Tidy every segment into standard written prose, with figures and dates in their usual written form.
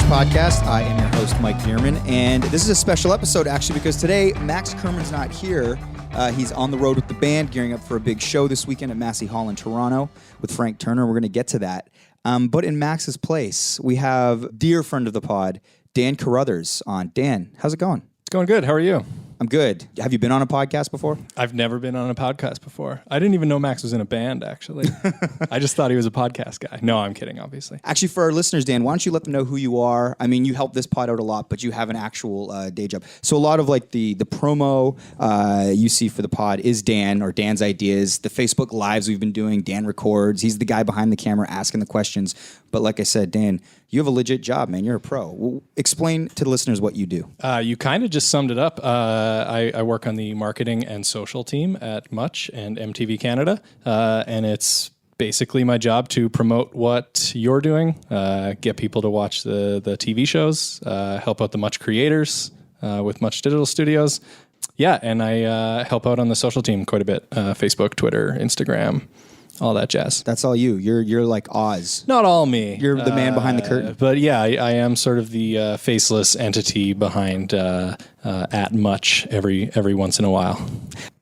Podcast. I am your host, Mike Bierman, and this is a special episode, actually, because today, Max Kerman's not here. He's on the road with the band, gearing up for a big show this weekend at Massey Hall in Toronto with Frank Turner. We're going to get to that. But in Max's place, we have dear friend of the pod, Dan Carruthers on. Dan, how's it going? It's going good. How are you? I'm good. Have you been on a podcast before? I've never been on a podcast before. I didn't even know Max was in a band, actually. I just thought he was a podcast guy. No, I'm kidding, obviously. Actually, for our listeners, Dan, why don't you let them know who you are? I mean, you help this pod out a lot, but you have an actual day job. So a lot of like the promo you see for the pod is Dan or Dan's ideas. The Facebook Lives we've been doing, Dan records. He's the guy behind the camera asking the questions. But like I said, Dan, you have a legit job, man. You're a pro. Well, explain to the listeners what you do. You kind of just summed it up. I work on the marketing and social team at Much and MTV Canada, and it's basically my job to promote what you're doing, get people to watch the TV shows, help out the Much creators with Much Digital Studios. Yeah, and I help out on the social team quite a bit, Facebook, Twitter, Instagram. All that jazz. That's all you. You're like Oz. Not all me. You're the man behind the curtain. But yeah, I am sort of the faceless entity behind at Much every once in a while.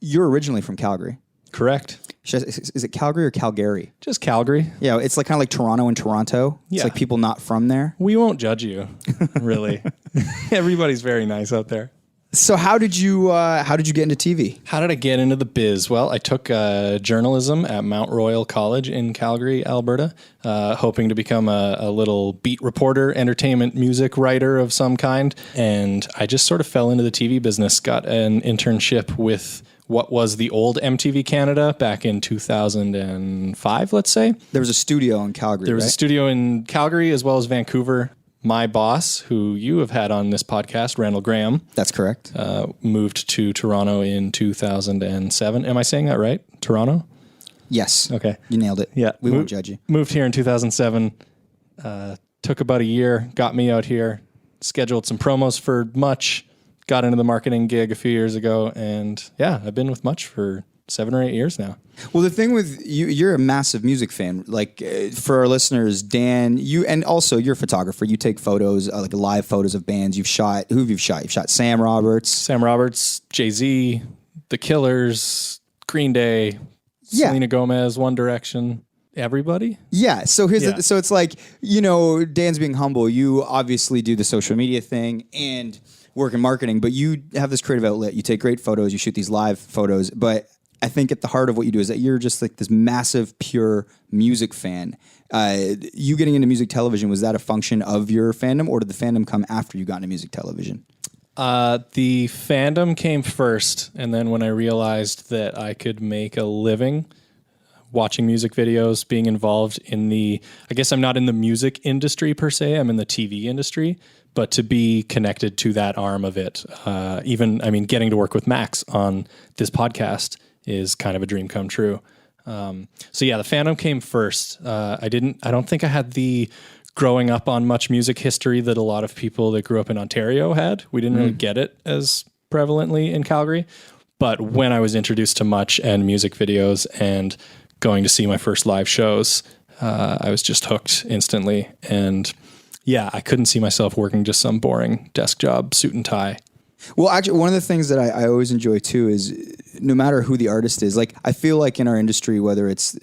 You're originally from Calgary. Correct. Is it Calgary or Calgary? Just Calgary. Yeah, it's like kind of like Toronto and Toronto. It's like people not from there. We won't judge you, really. Everybody's very nice out there. So how did you get into TV? How did I get into the biz? Well, I took journalism at Mount Royal College in Calgary, Alberta, hoping to become a little beat reporter, entertainment music writer of some kind. And I just sort of fell into the TV business, got an internship with what was the old MTV Canada back in 2005, let's say. There was a studio in Calgary, There was right? a studio in Calgary as well as Vancouver. My boss, who you have had on this podcast, Randall Graham. That's correct. Moved to Toronto in 2007. Am I saying that right? Toronto? Yes. Okay. You nailed it. Yeah. We won't judge you. Moved here in 2007. Took about a year, got me out here, scheduled some promos for Much, got into the marketing gig a few years ago, and yeah, I've been with Much for 7 or 8 years now. Well, the thing with you, you're a massive music fan. Like for our listeners, Dan, and also you're a photographer. You take photos, like live photos of bands. Who have you shot? You've shot Sam Roberts, Jay-Z, The Killers, Green Day, Selena Gomez, One Direction. Everybody? Yeah. So so it's like, Dan's being humble. You obviously do the social media thing and work in marketing, but you have this creative outlet. You take great photos. You shoot these live photos, but I think at the heart of what you do is that you're just like this massive, pure music fan. You getting into music television, was that a function of your fandom, or did the fandom come after you got into music television? The fandom came first, and then when I realized that I could make a living watching music videos, being involved in I guess I'm not in the music industry per se, I'm in the TV industry, but to be connected to that arm of it, getting to work with Max on this podcast is kind of a dream come true. So yeah, the fandom came first. I don't think I had the growing up on Much music history that a lot of people that grew up in Ontario had. We didn't really get it as prevalently in Calgary. But when I was introduced to Much and music videos and going to see my first live shows, I was just hooked instantly. And yeah, I couldn't see myself working just some boring desk job, suit and tie. Well, actually, one of the things that I always enjoy too is no matter who the artist is, like I feel like in our industry, whether it's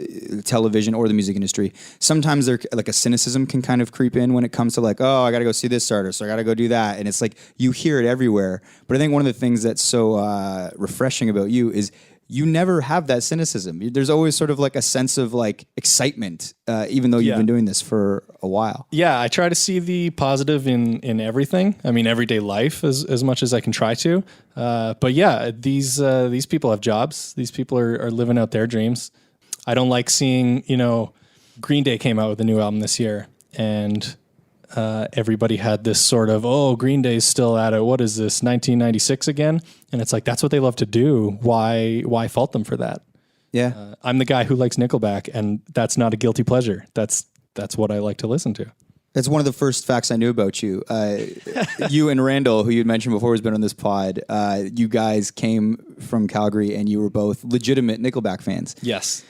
television or the music industry, sometimes there like a cynicism can kind of creep in when it comes to like, oh, I got to go see this artist, or I got to go do that, and it's like you hear it everywhere. But I think one of the things that's so refreshing about you is you never have that cynicism. There's always sort of like a sense of like excitement, even though you've been doing this for a while. Yeah, I try to see the positive in everything. I mean, everyday life as much as I can try to. But yeah, these people have jobs. These people are living out their dreams. I don't like seeing, Green Day came out with a new album this year, and everybody had this sort of, Green Day's still at it. What is this, 1996 again? And it's like, that's what they love to do. Why fault them for that? Yeah. I'm the guy who likes Nickelback, and that's not a guilty pleasure. That's what I like to listen to. That's one of the first facts I knew about you. You and Randall, who you'd mentioned before has been on this pod, you guys came from Calgary and you were both legitimate Nickelback fans. Yes.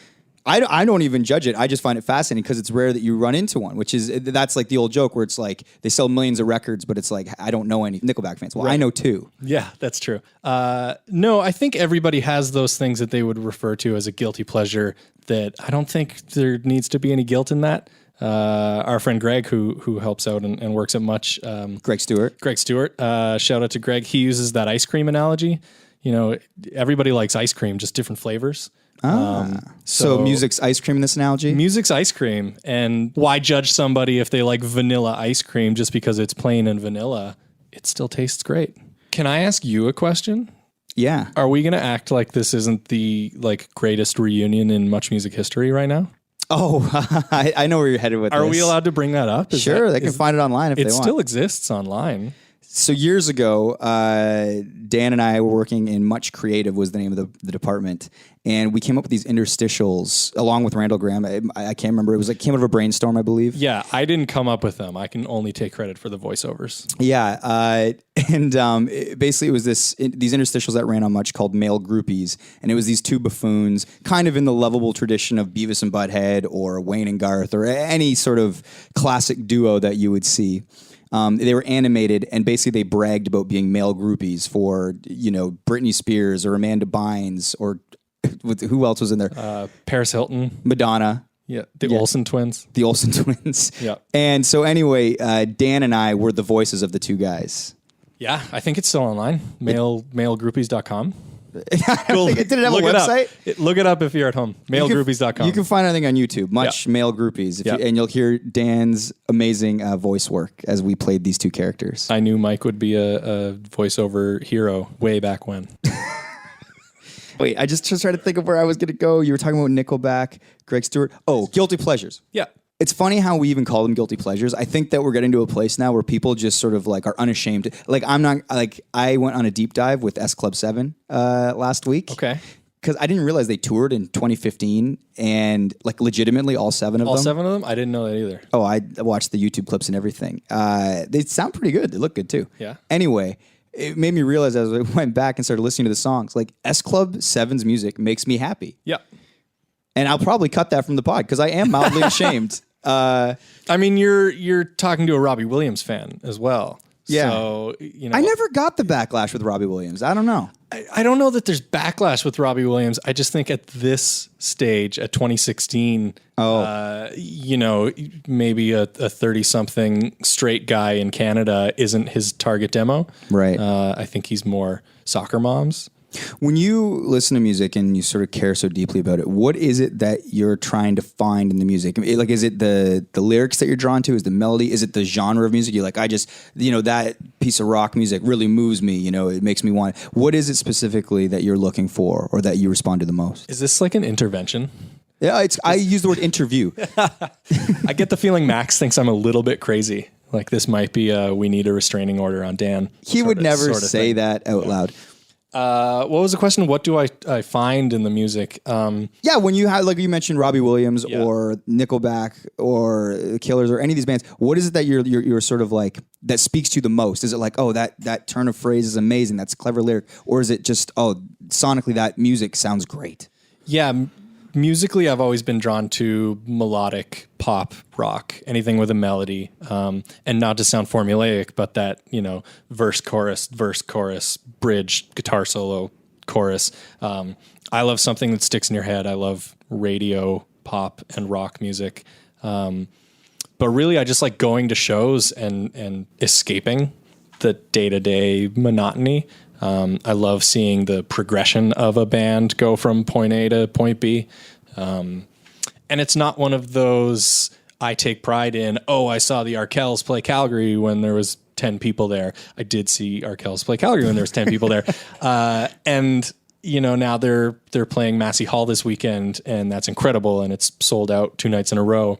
I don't even judge it. I just find it fascinating because it's rare that you run into one, that's like the old joke where it's like they sell millions of records, but it's like, I don't know any Nickelback fans. Well, I know two. Yeah, that's true. No, I think everybody has those things that they would refer to as a guilty pleasure that I don't think there needs to be any guilt in that. Our friend Greg, who helps out and works at Much. Greg Stewart. Shout out to Greg. He uses that ice cream analogy. You know, everybody likes ice cream, just different flavors. So music's ice cream in this analogy? Music's ice cream. And why judge somebody if they like vanilla ice cream just because it's plain and vanilla? It still tastes great. Can I ask you a question? Yeah. Are we going to act like this isn't the like greatest reunion in Much music history right now? Oh, I know where you're headed with this. Are we allowed to bring that up? They can find it online if they want. It still exists online. So years ago, Dan and I were working in Much Creative was the name of the department. And we came up with these interstitials along with Randall Graham. I can't remember. It was like came out of a brainstorm, I believe. Yeah, I didn't come up with them. I can only take credit for the voiceovers. Yeah. Basically it was these interstitials that ran on Much called Male Groupies. And it was these two buffoons, kind of in the lovable tradition of Beavis and Butthead or Wayne and Garth or any sort of classic duo that you would see. They were animated, and basically they bragged about being male groupies for, you know, Britney Spears or Amanda Bynes or who else was in there? Paris Hilton. Madonna. Yeah, the Olsen twins. The Olsen twins. Yeah. And so anyway, Dan and I were the voices of the two guys. Yeah, I think it's still online. Malegroupies.com. Did it have a website? Look it up if you're at home. Malegroupies.com. You can find anything on YouTube. Much Male Groupies. And you'll hear Dan's amazing voice work as we played these two characters. I knew Mike would be a voiceover hero way back when. Wait, I just tried to think of where I was going to go. You were talking about Nickelback, Greg Stewart. Oh, guilty pleasures. Yeah. It's funny how we even call them guilty pleasures. I think that we're getting to a place now where people just sort of like are unashamed. Like I went on a deep dive with S Club 7 last week. Okay. Because I didn't realize they toured in 2015 and like legitimately all seven of them. All seven of them? I didn't know that either. Oh, I watched the YouTube clips and everything. They sound pretty good. They look good too. Yeah. Anyway, it made me realize as I went back and started listening to the songs, like S Club 7's music makes me happy. Yeah. And I'll probably cut that from the pod because I am mildly ashamed. I mean, you're talking to a Robbie Williams fan as well. Yeah. So, you know, I never got the backlash with Robbie Williams. I don't know. I don't know that there's backlash with Robbie Williams. I just think at this stage, at 2016, you know, maybe a 30-something straight guy in Canada isn't his target demo. Right. I think he's more soccer moms. When you listen to music and you sort of care so deeply about it, what is it that you're trying to find in the music? Like, is it the lyrics that you're drawn to? Is the melody? Is it the genre of music? You're like, that piece of rock music really moves me. You know, it makes me want. What is it specifically that you're looking for or that you respond to the most? Is this like an intervention? Yeah, I use the word interview. I get the feeling Max thinks I'm a little bit crazy. Like this might be we need a restraining order on Dan. He would never say that out loud. What was the question? What do I find in the music? Yeah, when you have, like you mentioned, Robbie Williams or Nickelback or the Killers or any of these bands, what is it that you're sort of like that speaks to you the most? Is it like, oh, that turn of phrase is amazing, that's a clever lyric, or is it just, oh, sonically that music sounds great? Yeah, musically, I've always been drawn to melodic pop rock, anything with a melody, and not to sound formulaic, but that, you know, verse, chorus, bridge, guitar solo, chorus. I love something that sticks in your head. I love radio, pop, and rock music. But really, I just like going to shows and escaping the day-to-day monotony. I love seeing the progression of a band go from point A to point B. And it's not one of those I take pride in, oh, I saw the Arkells play Calgary when there was 10 people there. I did see Arkells play Calgary when there was 10 people there. And, you know, now they're playing Massey Hall this weekend, and that's incredible, and it's sold out 2 nights in a row.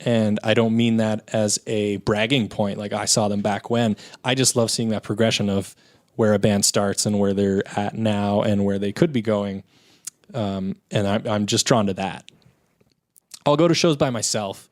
And I don't mean that as a bragging point, like I saw them back when. I just love seeing that progression of where a band starts and where they're at now and where they could be going. And I'm just drawn to that. I'll go to shows by myself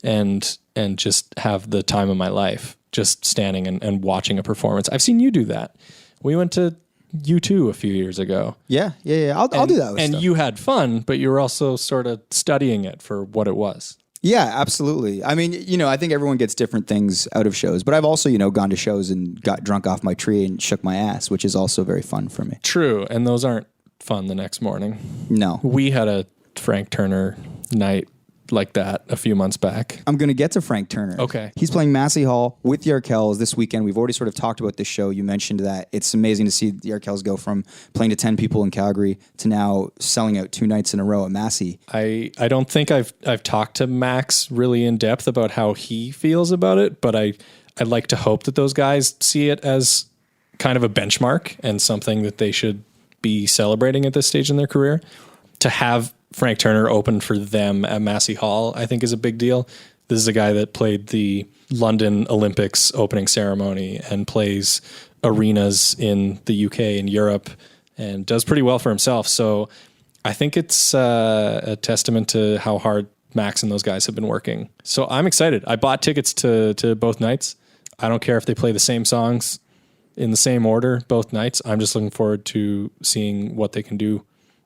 and just have the time of my life, just standing and watching a performance. I've seen you do that. We went to U2 a few years ago. Yeah. I'll do that with And stuff. you had fun, but you were also sort of studying it for what it was. Yeah, absolutely. I mean, I think everyone gets different things out of shows, but I've also, gone to shows and got drunk off my tree and shook my ass, which is also very fun for me. True, and those aren't fun the next morning. No. We had a Frank Turner night like that a few months back. I'm going to get to Frank Turner. Okay. He's playing Massey Hall with the Arkells this weekend. We've already sort of talked about this show. You mentioned that it's amazing to see the Arkells go from playing to 10 people in Calgary to now selling out 2 nights in a row at Massey. I don't think I've talked to Max really in depth about how he feels about it, but I'd like to hope that those guys see it as kind of a benchmark and something that they should be celebrating at this stage in their career. To have Frank Turner open for them at Massey Hall, I think is a big deal. This is a guy that played the London Olympics opening ceremony and plays arenas in the UK and Europe and does pretty well for himself. So I think it's a testament to how hard Max and those guys have been working. So I'm excited. I bought tickets to both nights. I don't care if they play the same songs in the same order both nights. I'm just looking forward to seeing what they can do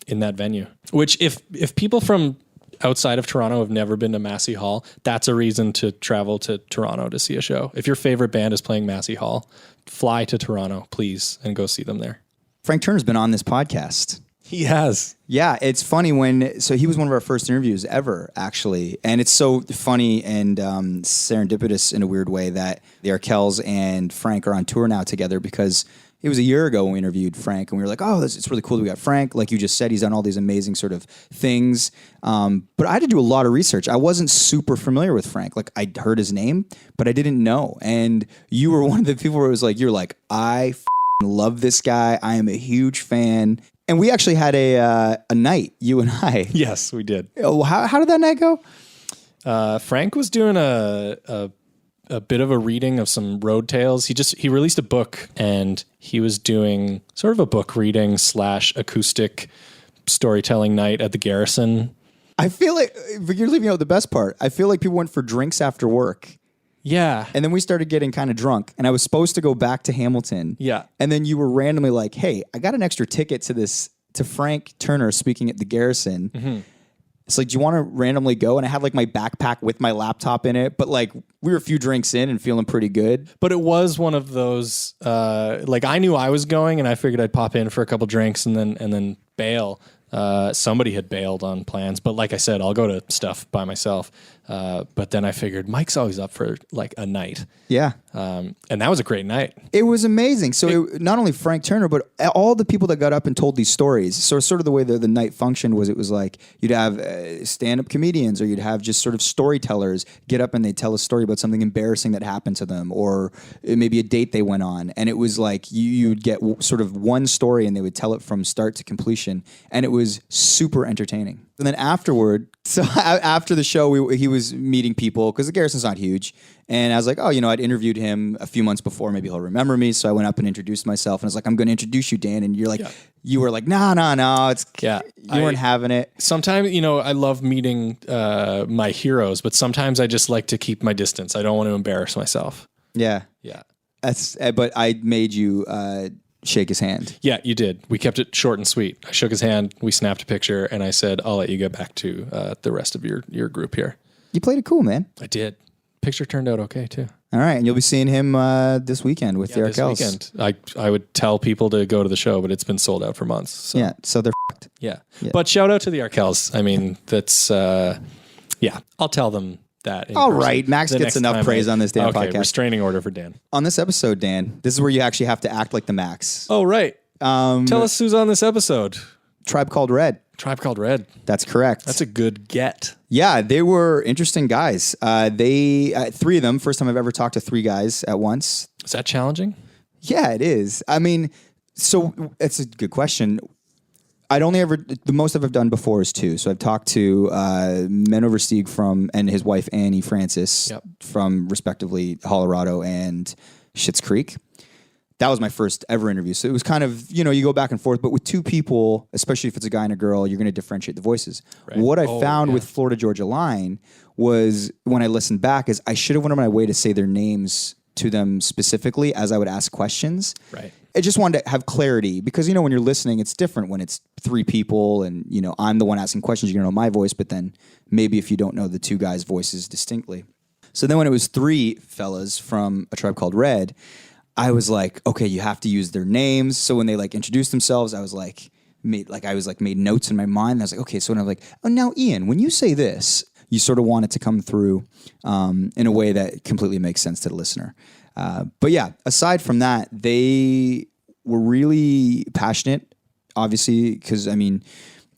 in that venue, which if people from outside of Toronto have never been to Massey Hall, that's a reason to travel to Toronto to see a show. If your favorite band is playing Massey Hall, fly to Toronto, please, and go see them there. Frank Turner's been on this podcast. He has. Yeah, it's funny so he was one of our first interviews ever, actually. And it's so funny and serendipitous in a weird way that the Arkells and Frank are on tour now together, because it was a year ago when we interviewed Frank and we were like, oh, it's really cool that we got Frank. Like you just said, he's done all these amazing sort of things. But I had to do a lot of research. I wasn't super familiar with Frank. Like I'd heard his name, but I didn't know. And you were one of the people where it was like, you're like, I love this guy. I am a huge fan. And we actually had a night, you and I. Yes, we did. Oh, how did that night go? Frank was doing a bit of a reading of some road tales. He released a book and he was doing sort of a book reading / acoustic storytelling night at the Garrison. I feel like you're leaving out the best part. I feel like people went for drinks after work. Yeah. And then we started getting kind of drunk and I was supposed to go back to Hamilton. Yeah. And then you were randomly like, hey, I got an extra ticket to Frank Turner speaking at the Garrison. Mm-hmm. It's like, do you want to randomly go? And I had like my backpack with my laptop in it, but like we were a few drinks in and feeling pretty good. But it was one of those, like I knew I was going and I figured I'd pop in for a couple drinks and then bail. Somebody had bailed on plans, but like I said, I'll go to stuff by myself. But then I figured Mike's always up for like a night. Yeah. And that was a great night. It was amazing. So not only Frank Turner, but all the people that got up and told these stories. So sort of the way the night functioned was, it was like you'd have stand-up comedians or you'd have just sort of storytellers get up and they'd tell a story about something embarrassing that happened to them or maybe a date they went on. And it was like you'd get sort of one story and they would tell it from start to completion. And it was super entertaining. And then afterward, so after the show, he was meeting people because the Garrison's not huge. And I was like, oh, I'd interviewed him a few months before. Maybe he'll remember me. So I went up and introduced myself. And I was like, I'm going to introduce you, Dan. And you're like, you were like, no. You weren't having it. Sometimes, I love meeting my heroes, but sometimes I just like to keep my distance. I don't want to embarrass myself. Yeah. Yeah. But I made you shake his hand. Yeah, you did. We kept it short and sweet. I shook his hand, we snapped a picture, and I said, I'll let you get back to the rest of your group here. You played it cool, man. I did. Picture turned out okay, too. All right, and you'll be seeing him this weekend with the Arkells. This weekend. I would tell people to go to the show, but it's been sold out for months. So. Yeah, so they're fucked. Yeah. But shout out to the Arkells. I mean, that's, I'll tell them that. All right, Max gets enough praise on this damn podcast. Restraining order for Dan. On this episode, Dan, this is where you actually have to act like the Max. Oh, right. Tell us who's on this episode. Tribe Called R.E.D. Tribe Called R.E.D. That's correct. That's a good get. Yeah, they were interesting guys. They 3 of them, first time I've ever talked to 3 guys at once. Is that challenging? Yeah, it is. I mean, so it's a good question. The most I've done before is 2. So I've talked to Men Over Stieg and his wife Annie Francis from respectively Colorado and Schitt's Creek. That was my first ever interview. So it was kind of, you go back and forth, but with 2 people, especially if it's a guy and a girl, you're going to differentiate the voices. Right. What I found with Florida Georgia Line was when I listened back is I should have went on my way to say their names to them specifically as I would ask questions. Right. I just wanted to have clarity because, when you're listening, it's different when it's three people and, I'm the one asking questions, you're going to know my voice, but then maybe if you don't know the two guys' voices distinctly. So then when it was three fellas from A Tribe Called R.E.D, I was like, okay, you have to use their names. So when they introduced themselves, I was made notes in my mind. And I was like, okay, so when I'm like, oh, now Ian, when you say this, you sort of want it to come through in a way that completely makes sense to the listener. But yeah, aside from that, they were really passionate, obviously, because,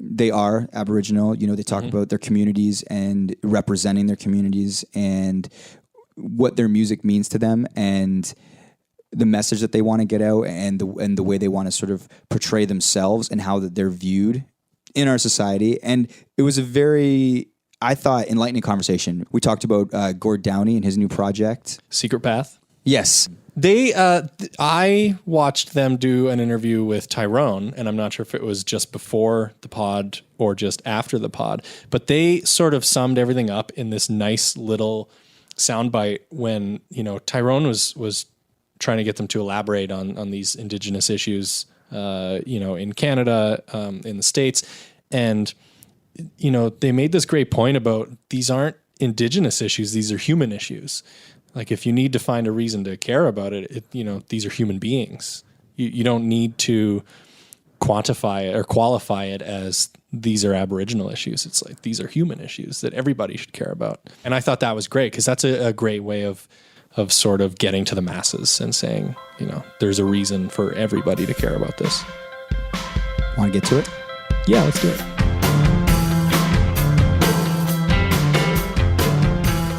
they are Aboriginal. They talk about their communities and representing their communities and what their music means to them and the message that they want to get out and the way they want to sort of portray themselves and how that they're viewed in our society. And it was a very, I thought, enlightening conversation. We talked about Gord Downie and his new project. Secret Path? Yes. I watched them do an interview with Tyrone, and I'm not sure if it was just before the pod or just after the pod, but they sort of summed everything up in this nice little soundbite when, Tyrone was trying to get them to elaborate on these Indigenous issues, in Canada, in the States. And, they made this great point about these aren't Indigenous issues, these are human issues. Like if you need to find a reason to care about it, these are human beings. You don't need to quantify it or qualify it as these are Aboriginal issues. It's like these are human issues that everybody should care about. And I thought that was great because that's a great way of sort of getting to the masses and saying, there's a reason for everybody to care about this. Want to get to it? Yeah, let's do it.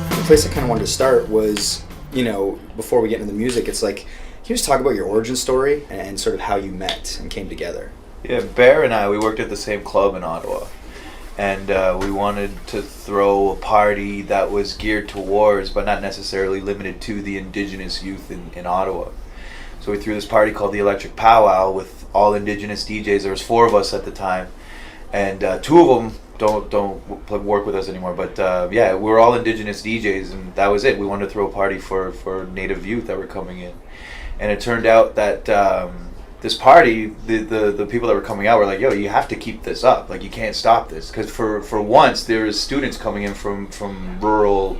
The place I kind of wanted to start was, before we get into the music, it's like, can you just talk about your origin story and sort of how you met and came together? Yeah, Bear and I, we worked at the same club in Ottawa. And we wanted to throw a party that was geared towards, but not necessarily limited to, the Indigenous youth in Ottawa. So we threw this party called the Electric Powwow with all Indigenous DJs. There was 4 of us at the time, and 2 of them don't work with us anymore. But yeah, we were all Indigenous DJs, and that was it. We wanted to throw a party for Native youth that were coming in, and it turned out that this party, the people that were coming out were like, yo, you have to keep this up. Like, you can't stop this. Because for once, there's students coming in from rural,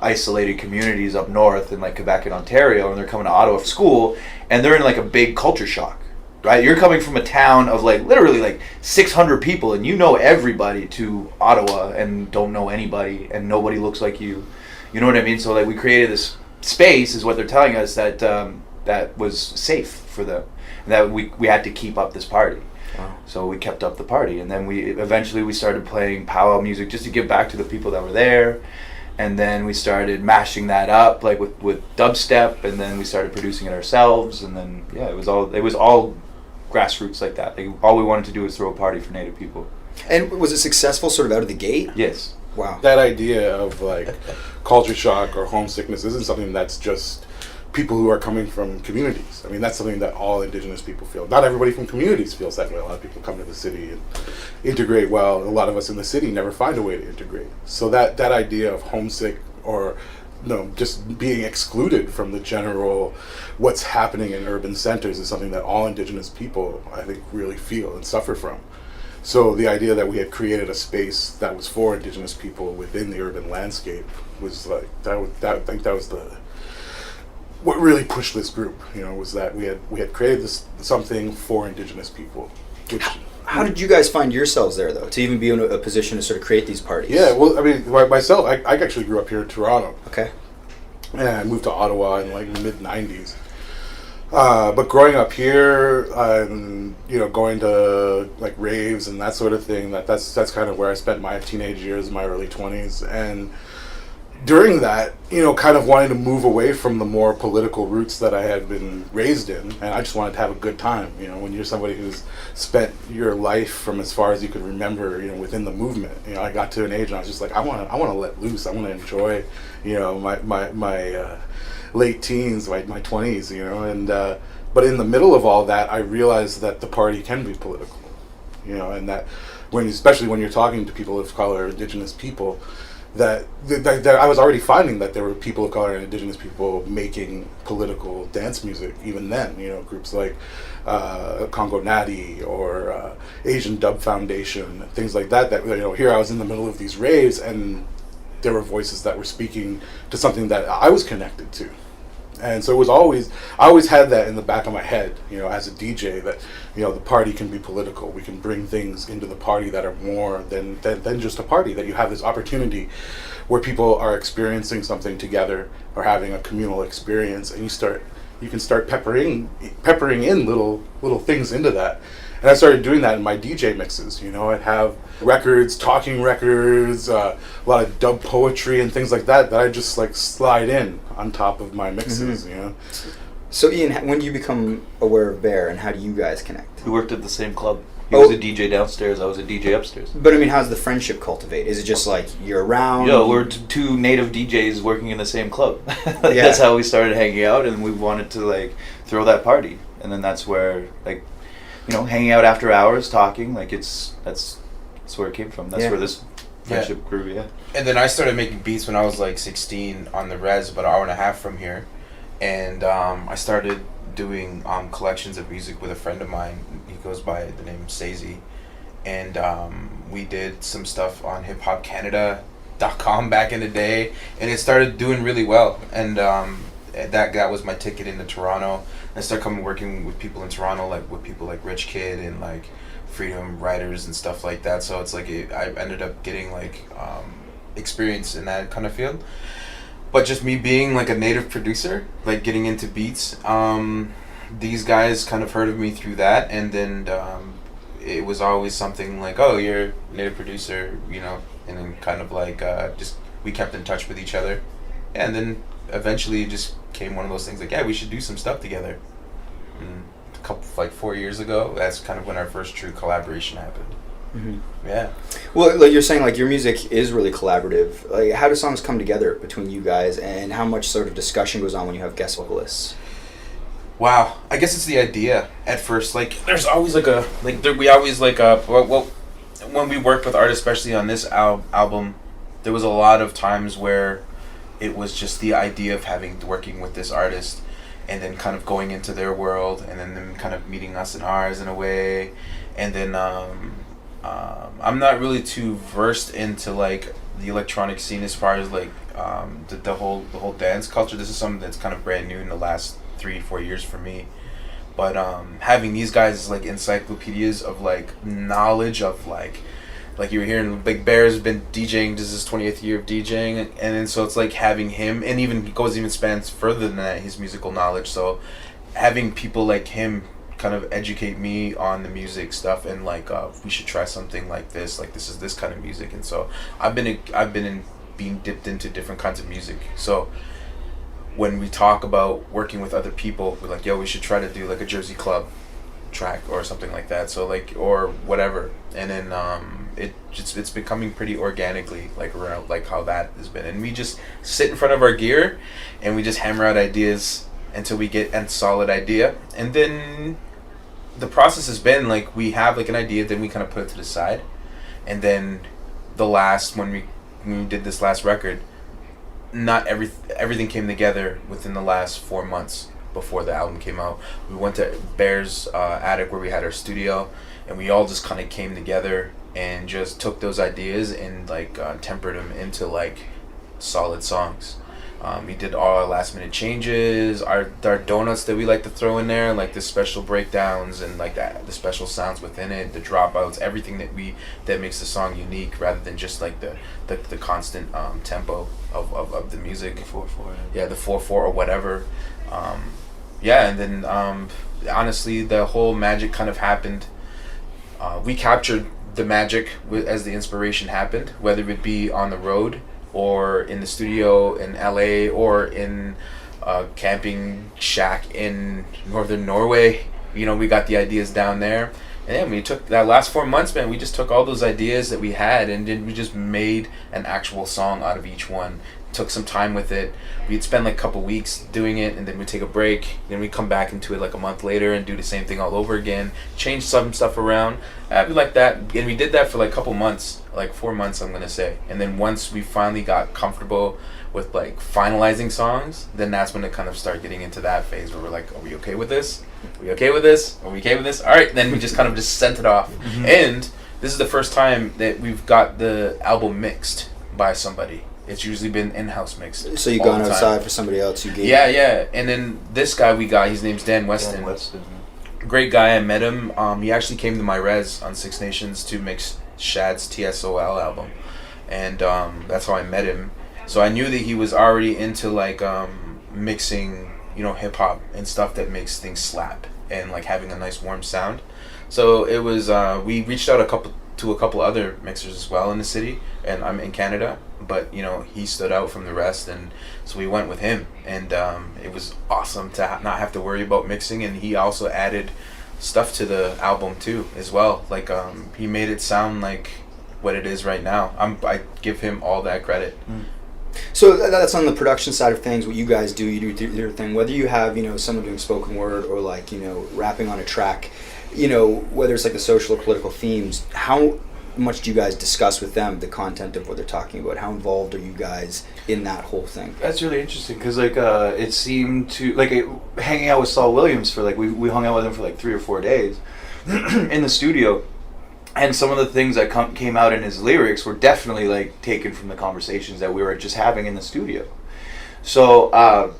isolated communities up north in like Quebec and Ontario, and they're coming to Ottawa for school, and they're in like a big culture shock, right? You're coming from a town of like literally like 600 people, and you know everybody to Ottawa and don't know anybody, and nobody looks like you. You know what I mean? So like we created this space, is what they're telling us, that that was safe for them. That we had to keep up this party. Wow. So we kept up the party, and then we eventually started playing powwow music just to give back to the people that were there, and then we started mashing that up like with dubstep, and then we started producing it ourselves, and then yeah, it was all grassroots like that. Like, all we wanted to do was throw a party for Native people. And was it successful sort of out of the gate? Yes. Wow. That idea of like culture shock or homesickness isn't something that's just people who are coming from communities. I mean, that's something that all Indigenous people feel. Not everybody from communities feels that way. A lot of people come to the city and integrate well. A lot of us in the city never find a way to integrate. So that idea of homesick or just being excluded from the general what's happening in urban centers is something that all Indigenous people, I think, really feel and suffer from. So the idea that we had created a space that was for Indigenous people within the urban landscape was like, I think that was what really pushed this group, was that we had created something for Indigenous people. How did you guys find yourselves there, though, to even be in a position to sort of create these parties? Yeah, well, I mean, myself, I actually grew up here in Toronto. Okay. And I moved to Ottawa in like the mid-90s. But growing up here, going to like raves and that sort of thing, that's kind of where I spent my teenage years, my early 20s, and during that, kind of wanting to move away from the more political roots that I had been raised in, and I just wanted to have a good time. When you're somebody who's spent your life from as far as you could remember, within the movement. I got to an age and I was just like, I want to let loose. I want to enjoy, my late teens, my 20s, and but in the middle of all that, I realized that the party can be political, and that especially when you're talking to people of color, Indigenous people, that I was already finding that there were people of color and indigenous people making political dance music even then. You know, groups like Congo Natty or Asian Dub Foundation, things like that. That, you know, here I was in the middle of these raves, and there were voices that were speaking to something that I was connected to. And so it was always, I always had that in the back of my head, you know, as a DJ, that, you know, the party can be political. We can bring things into the party that are more than just a party, that you have this opportunity where people are experiencing something together or having a communal experience, and you can start peppering in little things into that. And I started doing that in my DJ mixes. You know, I'd have records, talking records, a lot of dub poetry and things like that I just like slide in on top of my mixes. You know. So Ian, when do you become aware of Bear, and how do you guys connect? We worked at the same club. He was a DJ downstairs, I was a DJ upstairs. But I mean, how's the friendship cultivate? Is it just like you're around? Yo, we're two native DJs working in the same club. That's how we started hanging out, and we wanted to like throw that party. And then that's where, like, you know, hanging out after hours, talking, like that's where it came from. That's where this friendship grew. Yeah. And then I started making beats when I was like 16 on the res, about an hour and a half from here, and I started doing collections of music with a friend of mine. He goes by the name Sazy, and we did some stuff on hiphopcanada.com back in the day, and it started doing really well. And that was my ticket into Toronto. I started working with people in Toronto, like with people like Rich Kid and like Freedom Writers and stuff like that. So it's like I ended up getting like experience in that kind of field. But just me being like a native producer, like getting into beats, these guys kind of heard of me through that, and then it was always something like, oh, you're a native producer, you know, and then kind of like just we kept in touch with each other, and then eventually it just came one of those things like, yeah, we should do some stuff together. And a couple, like 4 years ago, that's kind of when our first true collaboration happened. Mm-hmm. Yeah. Well, like you're saying, like your music is really collaborative. Like, how do songs come together between you guys, and how much sort of discussion goes on when you have guest vocalists? Wow, I guess it's the idea at first. Like, there's always like we always like well, when we worked with artists, especially on this album, there was a lot of times where it was just the idea of working with this artist, and then kind of going into their world, and then them kind of meeting us in ours in a way, and then I'm not really too versed into like the electronic scene as far as like the whole dance culture. This is something that's kind of brand new in the last 3-4 years for me. But having these guys as like encyclopedias of like knowledge of like you were hearing, Big Bear's been DJing, this is his 20th year of DJing, and then so it's like having him, and even spans further than that, his musical knowledge. So having people like him kind of educate me on the music stuff, and like we should try something like this is this kind of music. And so I've been being dipped into different kinds of music. So when we talk about working with other people, we're like, yo, we should try to do like a Jersey Club track or something like that. So like, or whatever. And then it's becoming pretty organically, like around like how that has been. And we just sit in front of our gear and we just hammer out ideas until we get a solid idea. And then the process has been like, we have like an idea, then we kind of put it to the side. And then when we did this last record, not everything came together within the last 4 months before the album came out. We went to Bear's attic where we had our studio, and we all just kind of came together and just took those ideas and like tempered them into like solid songs. We did all our last minute changes, our donuts that we like to throw in there, like the special breakdowns and like the special sounds within it, the dropouts, everything that makes the song unique, rather than just like the constant tempo of the music. The 4/4. Yeah, the 4/4 or whatever. And then honestly, the whole magic kind of happened. We captured the magic as the inspiration happened, whether it be on the road or in the studio in LA or in a camping shack in northern Norway. You know, we got the ideas down there. And then we took that last 4 months, man, we just took all those ideas that we had, and then we just made an actual song out of each one. took some time with it. We'd spend like a couple weeks doing it, and then we'd take a break. Then we'd come back into it like a month later and do the same thing all over again. Change some stuff around. We like that, and we did that for like a couple months, like 4 months, I'm gonna say. And then once we finally got comfortable with like finalizing songs, then that's when it kind of started getting into that phase where we're like, are we okay with this? Are we okay with this? Are we okay with this? All right. And then we just kind of just sent it off. And this is the first time that we've got the album mixed by somebody. It's usually been in-house mixed. So you gone outside for somebody else? You gave? Yeah. And then this guy we got, his name's Dan Weston. Great guy. I met him. He actually came to my res on Six Nations to mix Shad's TSOL album, and that's how I met him. So I knew that he was already into like mixing, hip hop and stuff that makes things slap and like having a nice warm sound. So it was we reached out to a couple other mixers as well in the city, and I'm in Canada, but he stood out from the rest, and so we went with him, and it was awesome to not have to worry about mixing. And he also added stuff to the album too as well, like he made it sound like what it is right now. I give him all that credit. So that's on the production side of things. What you guys do, you do your thing. Whether you have someone doing spoken word or like rapping on a track, whether it's like the social or political themes, how much do you guys discuss with them the content of what they're talking about? How involved are you guys in that whole thing? That's really interesting because like it seemed to like hanging out with Saul Williams for like we hung out with him for like 3 or 4 days in the studio. And some of the things that came out in his lyrics were definitely like taken from the conversations that we were just having in the studio. So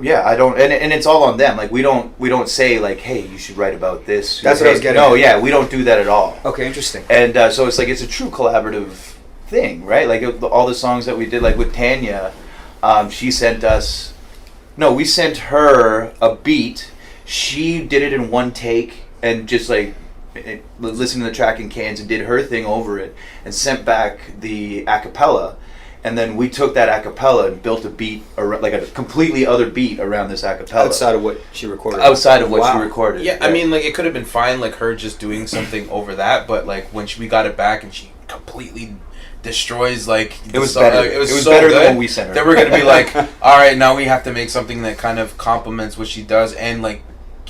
yeah, I don't, and it's all on them. Like we don't say like, hey, you should write about this. That's what I was getting. No, yeah, we don't do that at all. Okay, interesting. And so it's like it's a true collaborative thing, right? Like all the songs that we did, like with Tanya, she sent us. No, we sent her a beat. She did it in one take and just like. Listened to the track in cans and did her thing over it and sent back the acapella, and then we took that acapella and built a beat like a completely other beat around this acapella outside of what she recorded. She recorded. Yeah, I mean, like it could have been fine, like her just doing something over that, but like when we got it back and she completely destroys like it was better. It was so better than what we sent her. Then we're gonna be like, all right, now we have to make something that kind of complements what she does and like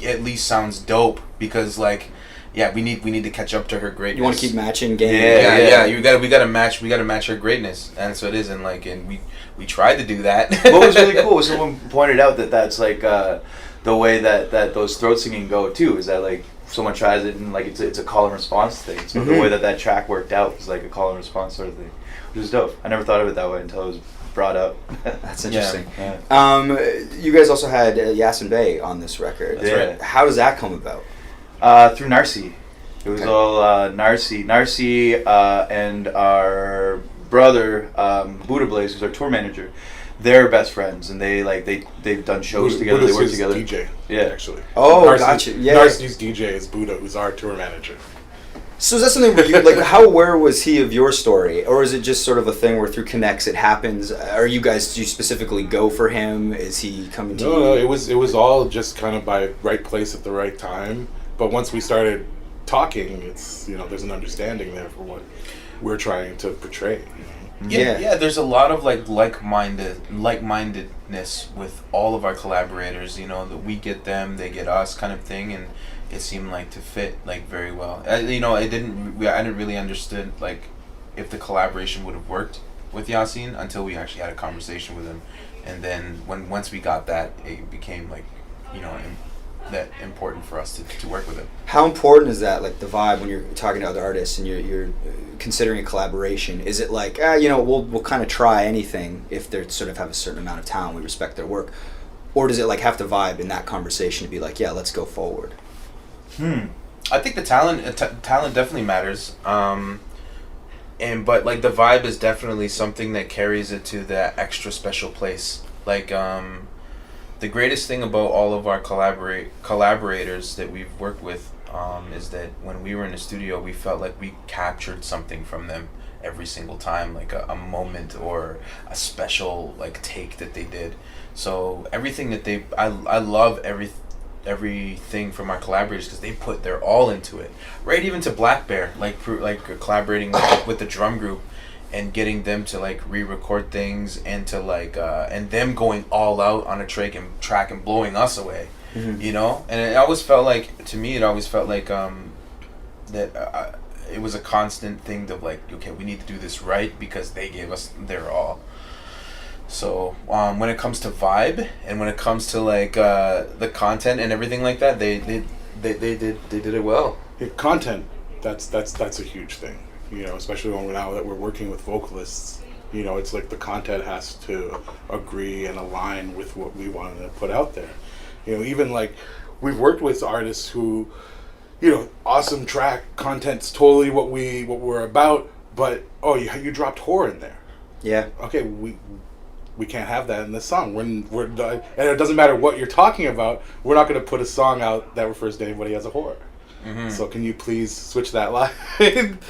at least sounds dope because like. Yeah, we need to catch up to her greatness. You want to keep matching game. Yeah. We gotta match her greatness, and so it is. And like, and we tried to do that. What was really cool was someone pointed out that's like the way that those throat singing go too. Is that like someone tries it and like it's a call and response thing. So the way that track worked out was like a call and response sort of thing, which is dope. I never thought of it that way until it was brought up. That's interesting. Yeah. You guys also had Yasiin Bey on this record. That's right. How does that come about? Through Narcy. It was all Narcy. Narcy and our brother, Buddha Blaze, who's our tour manager, they're best friends, and they've done shows together. They work together. DJ, yeah, actually. Oh, Narcy, gotcha. Yeah. Narcy's DJ is Buddha, who's our tour manager. So is that something where you, like, how aware was he of your story? Or is it just sort of a thing where through Connects it happens? Do you specifically go for him? Is he coming to you? No, it was all just kind of by right place at the right time. But once we started talking, it's, there's an understanding there for what we're trying to portray. Yeah, there's a lot of like-mindedness with all of our collaborators, that we get them, they get us kind of thing, and it seemed like to fit like very well. I didn't really understood like if the collaboration would have worked with Yasiin until we actually had a conversation with him, and then once we got that, it became like that important for us to work with him. How important is that, like the vibe when you're talking to other artists and you're considering a collaboration? Is it like we'll kind of try anything if they sort of have a certain amount of talent, we respect their work, or does it like have to vibe in that conversation to be like, yeah, let's go forward? I think the talent definitely matters, but like the vibe is definitely something that carries it to that extra special place. Like the greatest thing about all of our collaborators that we've worked with is that when we were in the studio, we felt like we captured something from them every single time, like a moment or a special like take that they did. So everything that I love everything from our collaborators because they put their all into it, right? Even to Black Bear, like collaborating with the drum group, and getting them to like re-record things and to like and them going all out on a track and blowing us away, you know. And it always felt like, to me, it always felt like that it was a constant thing of like, okay, we need to do this right because they gave us their all. So when it comes to vibe and when it comes to like the content and everything like that, they did it well. Yeah, content, that's a huge thing, you know, especially when now that we're working with vocalists. You know, it's like the content has to agree and align with what we wanted to put out there. You know, even like we've worked with artists who, you know, awesome track, content's totally what we're about, but you dropped horror in there. Yeah. Okay, we can't have that in this song. And it doesn't matter what you're talking about. We're not going to put a song out that refers to anybody as a horror. So can you please switch that line?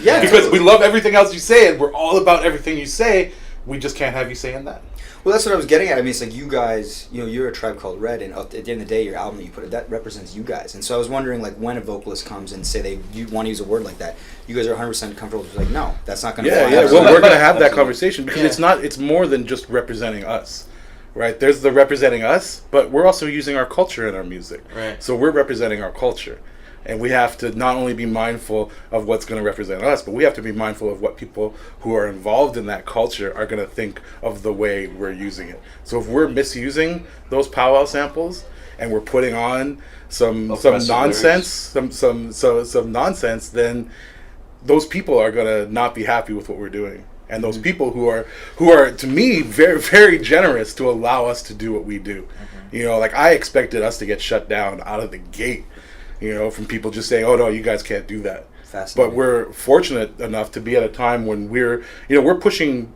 Yeah, because we love everything else you say, and we're all about everything you say. We just can't have you saying that. Well, that's what I was getting at. I mean, it's like you guys, you know, you're a Tribe Called Red, and at the end of the day, your album that you put, that represents you guys. And so I was wondering, like, when a vocalist comes and say you want to use a word like that, you guys are 100% comfortable with like, no, that's not going to fly. Yeah. Well, we're going to have that conversation because it's more than just representing us. Right? There's the representing us, but we're also using our culture in our music. Right. So we're representing our culture. And we have to not only be mindful of what's going to represent us, but we have to be mindful of what people who are involved in that culture are going to think of the way we're using it. So if we're misusing those powwow samples and we're putting on some nonsense, some nonsense, then those people are going to not be happy with what we're doing. And those people who are to me very, very generous to allow us to do what we do. You know, like I expected us to get shut down out of the gate. You know, from people just saying, "Oh no, you guys can't do that." But we're fortunate enough to be at a time when we're pushing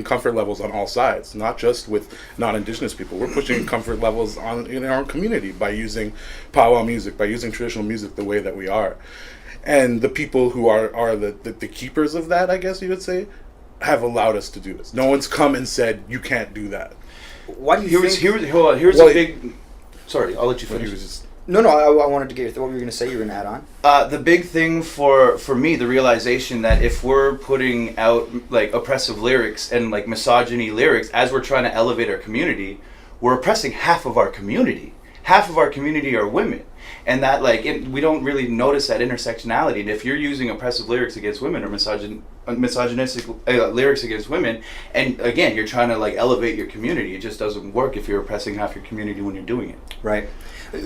comfort levels on all sides, not just with non-Indigenous people. We're pushing comfort levels in our community by using powwow music, by using traditional music the way that we are, and the people who are the keepers of that, I guess you would say, have allowed us to do this. No one's come and said you can't do that. Why do you think? Here's a big. Sorry, I'll let you finish. No, I wanted to get your thought. What were you going to say? You were going to add on? The big thing for me, the realization that if we're putting out like oppressive lyrics and like misogyny lyrics as we're trying to elevate our community, we're oppressing half of our community. Half of our community are women. And that we don't really notice that intersectionality. And if you're using oppressive lyrics against women or misogynistic lyrics against women, and again, you're trying to like elevate your community, it just doesn't work if you're oppressing half your community when you're doing it. Right.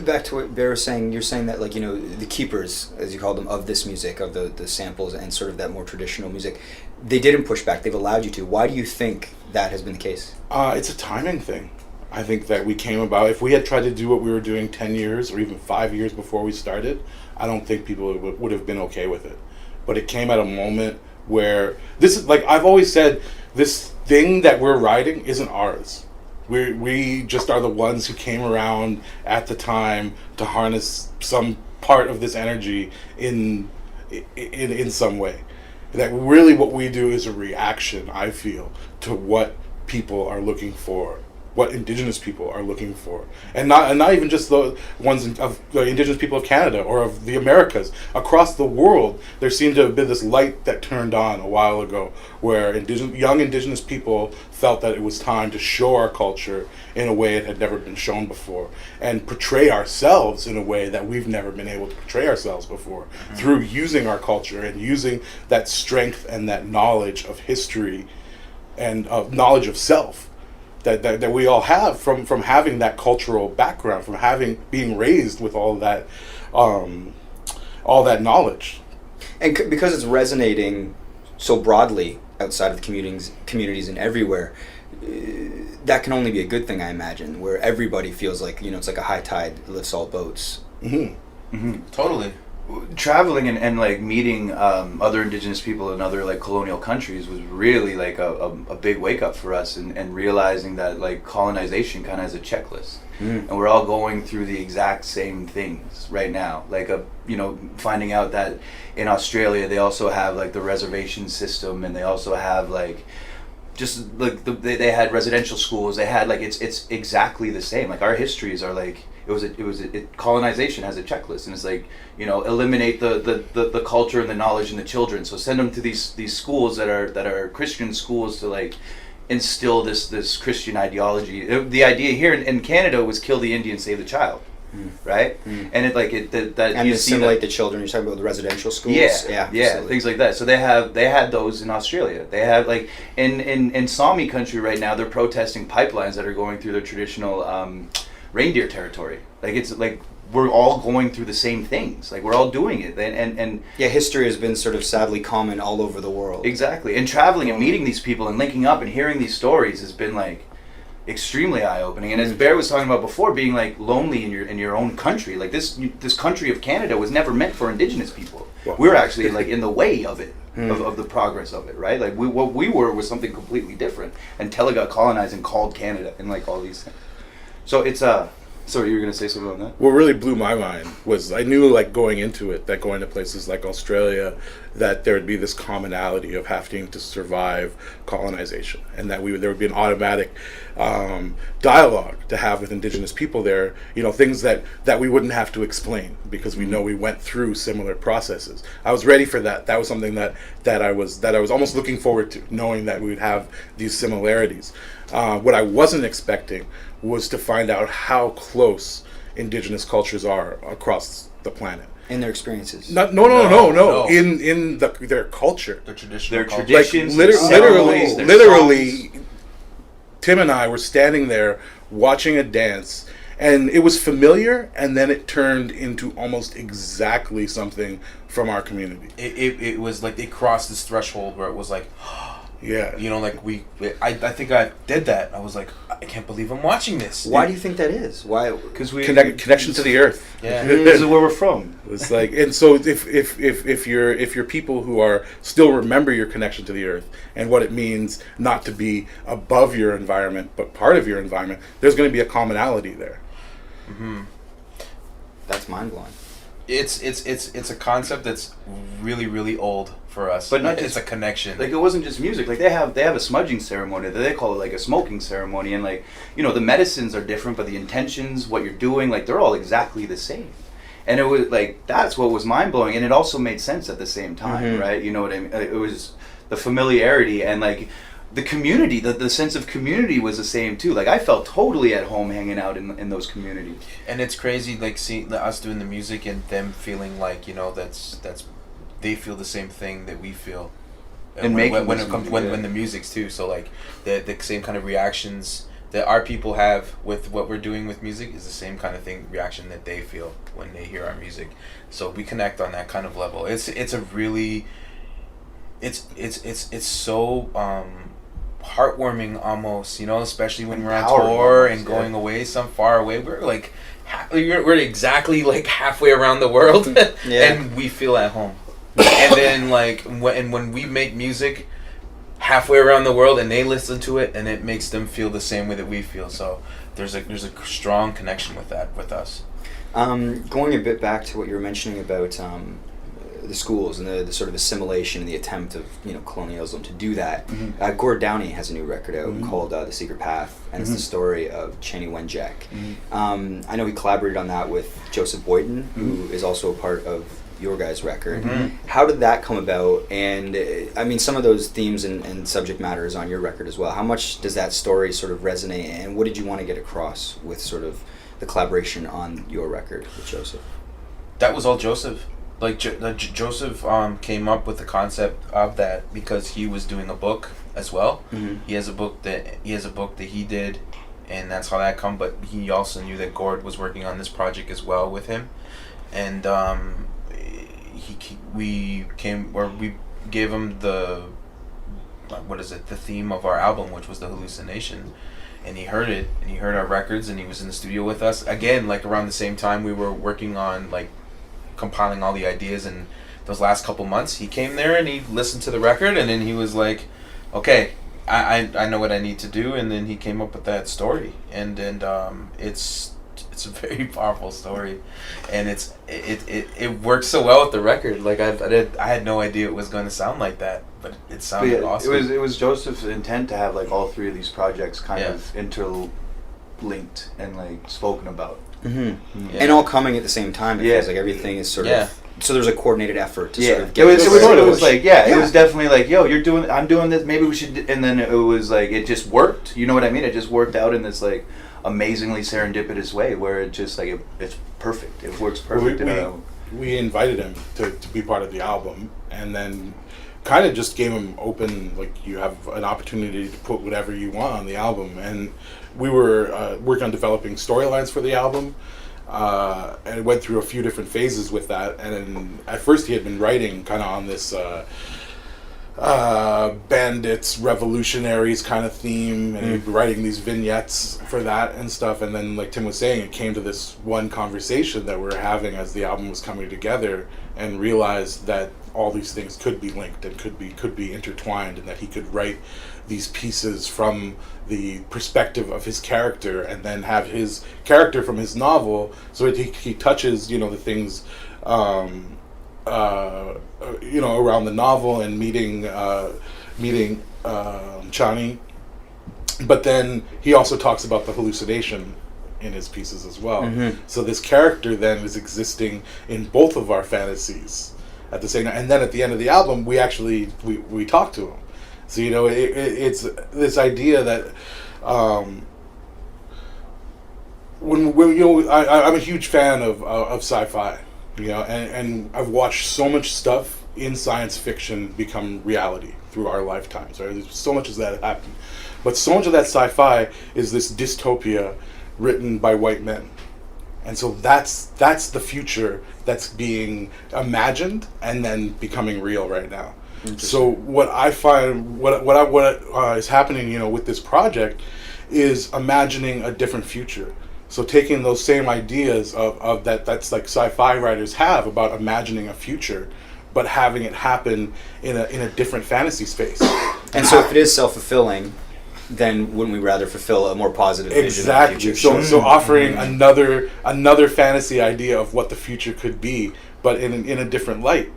Back to what Bear was saying, you're saying that, like, you know, the keepers, as you call them, of this music, of the samples and sort of that more traditional music, they didn't push back, they've allowed you to. Why do you think that has been the case? It's a timing thing. I think that we came about, if we had tried to do what we were doing 10 years or even 5 years before we started, I don't think people would have been okay with it. But it came at a moment where, this is, like I've always said, this thing that we're riding isn't ours. We just are the ones who came around at the time to harness some part of this energy in some way. That really what we do is a reaction, I feel, to what people are looking for, what Indigenous people are looking for, and not even just the ones of the Indigenous people of Canada or of the Americas. Across the world, there seemed to have been this light that turned on a while ago, where young Indigenous people felt that it was time to show our culture in a way it had never been shown before, and portray ourselves in a way that we've never been able to portray ourselves before, through using our culture and using that strength and that knowledge of history and of knowledge of self that we all have from having that cultural background, from being raised with all that knowledge. And because it's resonating so broadly outside of the communities and everywhere, that can only be a good thing, I imagine, where everybody feels like, you know, it's like a high tide lifts all boats. Totally. Traveling and like meeting other Indigenous people in other like colonial countries was really like a big wake up for us, and realizing that like colonization kind of has a checklist, and we're all going through the exact same things right now. Like finding out that in Australia they also have like the reservation system, and they also have like just like they had residential schools. They had like it's exactly the same. Like our histories are like, colonization has a checklist, and it's like, you know, eliminate the culture and the knowledge in the children. So send them to these schools that are Christian schools to like instill this Christian ideology. The idea here in Canada was kill the Indian, save the child. Right, and it like it that And you assimilate the children. You're talking about the residential schools. yeah, absolutely. things like that. So they had those in Australia. They have like in Sami country right now. They're protesting pipelines that are going through their traditional reindeer territory. Like it's like we're all going through the same things. Like we're all doing it. And Yeah, history has been sort of sadly common all over the world. exactly. And traveling and meeting these people and linking up and hearing these stories has been like extremely eye-opening. And as Bear was talking about before, being like lonely in your own country, like this country of Canada was never meant for Indigenous people. Wow. We're actually like in the way of it, of the progress of it, right? Like what we were was something completely different, and Tagaq colonized and called Canada and like all these things. So it's so you were gonna say something on that? What really blew my mind was I knew, like, going into it, that going to places like Australia, that there would be this commonality of having to survive colonization, and that there would be an automatic dialogue to have with Indigenous people there. You know, things that we wouldn't have to explain because we know we went through similar processes. I was ready for that. That was something that I was almost looking forward to, knowing that we would have these similarities. What I wasn't expecting was to find out how close Indigenous cultures are across the planet. In their experiences. No. In their culture, Their traditional Their culture. traditions, Like, their ceremonies, their literally, songs. Tim and I were standing there watching a dance, and it was familiar, and then it turned into almost exactly something from our community. It was like it crossed this threshold where it was like, Yeah. you know, like I think I did that. I was like, I can't believe I'm watching this. Why do you think that is? Why? Because we Connection to the earth. Yeah. This is where we're from. It's like, and so if you're people who are still remember your connection to the earth and what it means not to be above your environment but part of your environment, there's going to be a commonality there. That's mind blowing. It's a concept that's really, really old for us. But not it's just- a connection. Like it wasn't just music. Like they have a smudging ceremony that they call it like a smoking ceremony, and like, you know, the medicines are different, but the intentions, what you're doing, like they're all exactly the same. And it was like that's what was mind blowing, and it also made sense at the same time, right? You know what I mean? It was the familiarity and like the community, the sense of community was the same too. Like I felt totally at home hanging out in those communities. And it's crazy, like seeing us doing the music and them feeling like, you know, that's they feel the same thing that we feel. And when making it this comes music, when the music's too. So like the same kind of reactions that our people have with what we're doing with music is the same kind of reaction that they feel when they hear our music. So we connect on that kind of level. It's a really it's so heartwarming almost, you know, especially when we're on Empowering tour almost, and going away some far away. We're like we're exactly like halfway around the world and we feel at home. And then like when we make music halfway around the world and they listen to it and it makes them feel the same way that we feel. So there's a strong connection with that with us. Going a bit back to what you were mentioning about the schools and the sort of assimilation and the attempt of, you know, colonialism to do that. Gord Downie has a new record out called The Secret Path, and it's the story of Cheney Wenjack. I know he collaborated on that with Joseph Boyden, who is also a part of your guys' record. How did that come about? And I mean, some of those themes and subject matter is on your record as well. How much does that story sort of resonate, and what did you want to get across with sort of the collaboration on your record with Joseph? That was all Joseph. Like Joseph came up with the concept of that because he was doing a book as well. He has a book that he did, and that's how that come. But he also knew that Gord was working on this project as well with him, and we gave him the theme of our album, which was the Hallucination. And he heard it, and he heard our records, and he was in the studio with us again. Like around the same time, we were working on like compiling all the ideas. And those last couple months, he came there and he listened to the record, and then he was like, "Okay, I know what I need to do." And then he came up with that story, and it's a very powerful story, and it works so well with the record. Like I had no idea it was going to sound like that, but it sounded awesome. It was Joseph's intent to have like all three of these projects kind of interlinked and like spoken about. And all coming at the same time. It feels like everything is sort of. So there's a coordinated effort to sort of get it was like it Yeah. was definitely like, yo, I'm doing this, maybe we should, and then it was like, it just worked, you know what I mean? It just worked out in this like amazingly serendipitous way where it just like it's perfect, it works perfect. We invited him to be part of the album, and then kind of just gave him open, like, you have an opportunity to put whatever you want on the album. And we were working on developing storylines for the album, and it went through a few different phases with that. And at first he had been writing kind of on this bandits, revolutionaries kind of theme, and he'd be writing these vignettes for that and stuff. And then, like Tim was saying, it came to this one conversation that we were having as the album was coming together, and realized that all these things could be linked and could be intertwined, and that he could write these pieces from the perspective of his character, and then have his character from his novel. So he touches, the things, around the novel and meeting Chani, but then he also talks about the hallucination in his pieces as well. So this character then is existing in both of our fantasies at the same time. And then at the end of the album, we talk to him. So it's this idea that I'm a huge fan of sci-fi, and I've watched so much stuff in science fiction become reality through our lifetimes. Right? There's so much of that happened, but so much of that sci-fi is this dystopia written by white men. And so that's the future that's being imagined and then becoming real right now. So what I find, what is happening, with this project, is imagining a different future. So taking those same ideas of that's like sci-fi writers have about imagining a future, but having it happen in a different fantasy space. And so if it is self-fulfilling, then wouldn't we rather fulfill a more positive vision of the future? So offering another fantasy idea of what the future could be, but in a different light,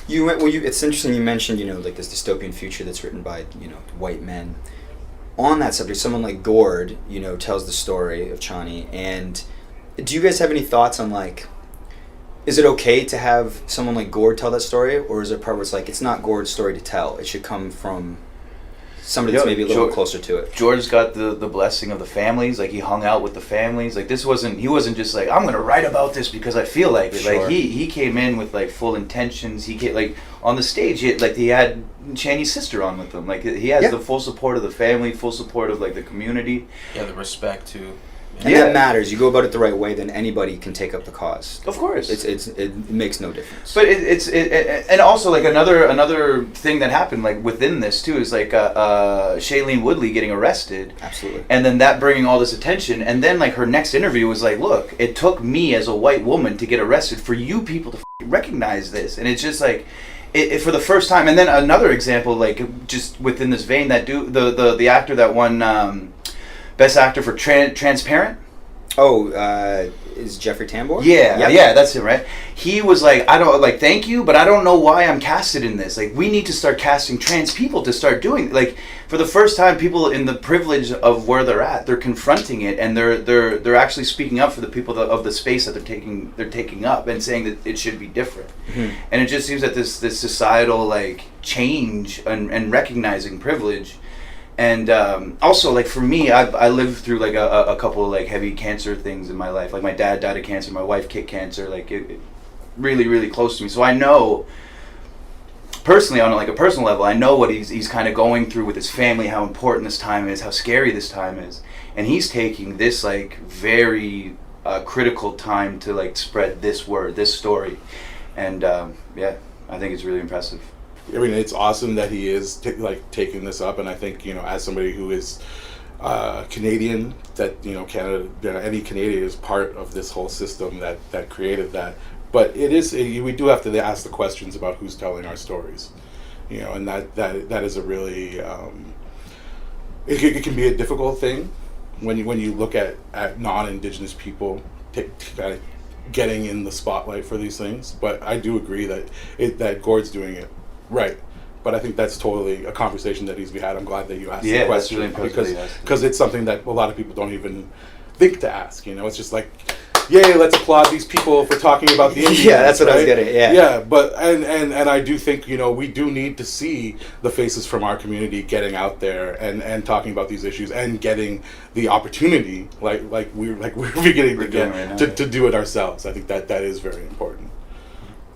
It's interesting you mentioned, like this dystopian future that's written by, white men. On that subject, someone like Gord, tells the story of Chani. And do you guys have any thoughts on, like, is it okay to have someone like Gord tell that story? Or is there a part where it's like, it's not Gord's story to tell, it should come from somebody that's maybe a little closer to it? George's got the blessing of the families. Like, he hung out with the families. Like, he wasn't just like, I'm gonna write about this because I feel like it. Like, he came in with like full intentions. He came, like, on the stage, he had Chani's sister on with him. Like, he has the full support of the family, full support of like the community. Yeah, the respect too. And that matters. You go about it the right way, then anybody can take up the cause. Of course, it makes no difference. But and also, like, another thing that happened, like, within this too, is like Shailene Woodley getting arrested. Absolutely. And then that bringing all this attention, and then like her next interview was like, look, it took me as a white woman to get arrested for you people to recognize this, and it's just like. It for the first time. And then another example, like, just within this vein, that the actor that won Best Actor for Transparent. Is Jeffrey Tambor? Yeah, that's it, right? He was like, thank you, but I don't know why I'm casted in this. Like, we need to start casting trans people to start doing, like, for the first time, people in the privilege of where they're at, they're confronting it, and they're actually speaking up for the people of the space that they're taking up, and saying that it should be different. And it just seems that this societal, like, change and recognizing privilege. And also, like, for me, I lived through like a couple of like heavy cancer things in my life. Like, my dad died of cancer, my wife kicked cancer. Like, it really, really close to me. So I know personally, on like a personal level, I know what he's kind of going through with his family, how important this time is, how scary this time is, and he's taking this like very critical time to like spread this word, this story, and I think it's really impressive. I mean, it's awesome that he is taking this up, and I think, as somebody who is Canadian, that Canada, any Canadian is part of this whole system that created that. But we do have to ask the questions about who's telling our stories, and that is a really it can be a difficult thing when you look at non-Indigenous people kind of getting in the spotlight for these things. But I do agree that Gord's doing it right, but I think that's totally a conversation that needs to be had. I'm glad that you asked the question, really because it's something that a lot of people don't even think to ask. It's just like, yay, let's applaud these people for talking about the Indians. Yeah, that's what I was getting at, Yeah, but and I do think, we do need to see the faces from our community getting out there and talking about these issues and getting the opportunity like we're beginning to get right now, to do it ourselves. I think that is very important.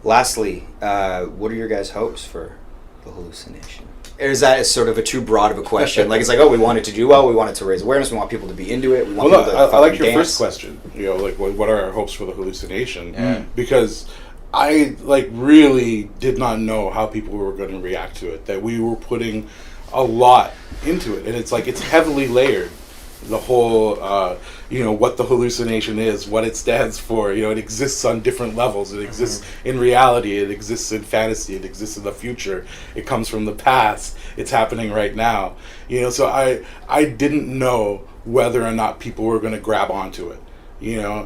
Lastly, what are your guys' hopes for the Hallucination? Or is that sort of a too broad of a question? Like, it's like, oh, we want it to do well, we want it to raise awareness, we want people to be into it, we want people to I like your dance. first question. Like, what are our hopes for the Hallucination? Because I really did not know how people were going to react to it. That we were putting a lot into it, and it's like it's heavily layered. The whole, what the hallucination is, what it stands for. It exists on different levels. It exists in reality. It exists in fantasy. It exists in the future. It comes from the past. It's happening right now. So I didn't know whether or not people were going to grab onto it.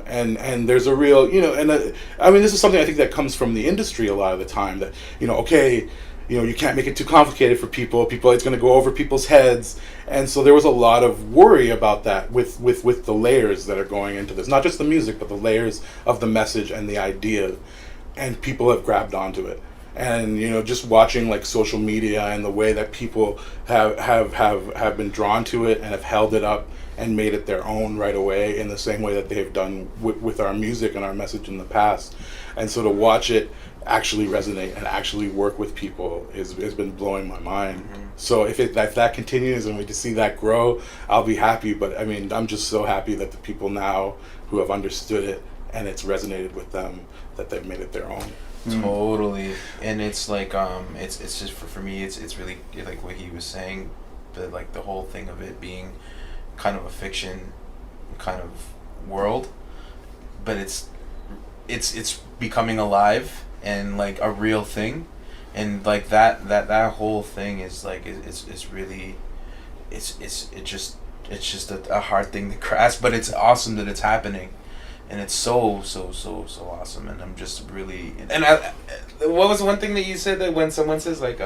And there's a real, this is something I think that comes from the industry a lot of the time. That you can't make it too complicated for people. It's going to go over people's heads. And so there was a lot of worry about that with the layers that are going into this. Not just the music, but the layers of the message and the idea. And people have grabbed onto it. And, just watching like social media and the way that people have been drawn to it and have held it up and made it their own right away in the same way that they have done with our music and our message in the past. And so to watch it actually resonate and actually work with people has been blowing my mind. So if that continues and we can see that grow, I'll be happy. But I'm just so happy that the people now who have understood it and it's resonated with them, that they've made it their own. Totally. And it's like it's just for me it's really like what he was saying, the whole thing of it being kind of a fiction kind of world, but it's becoming alive and like a real thing, and like that whole thing is like it's really it's just a hard thing to grasp, but it's awesome that it's happening, and it's so awesome. And I'm just really, and what was one thing that you said, that when someone says like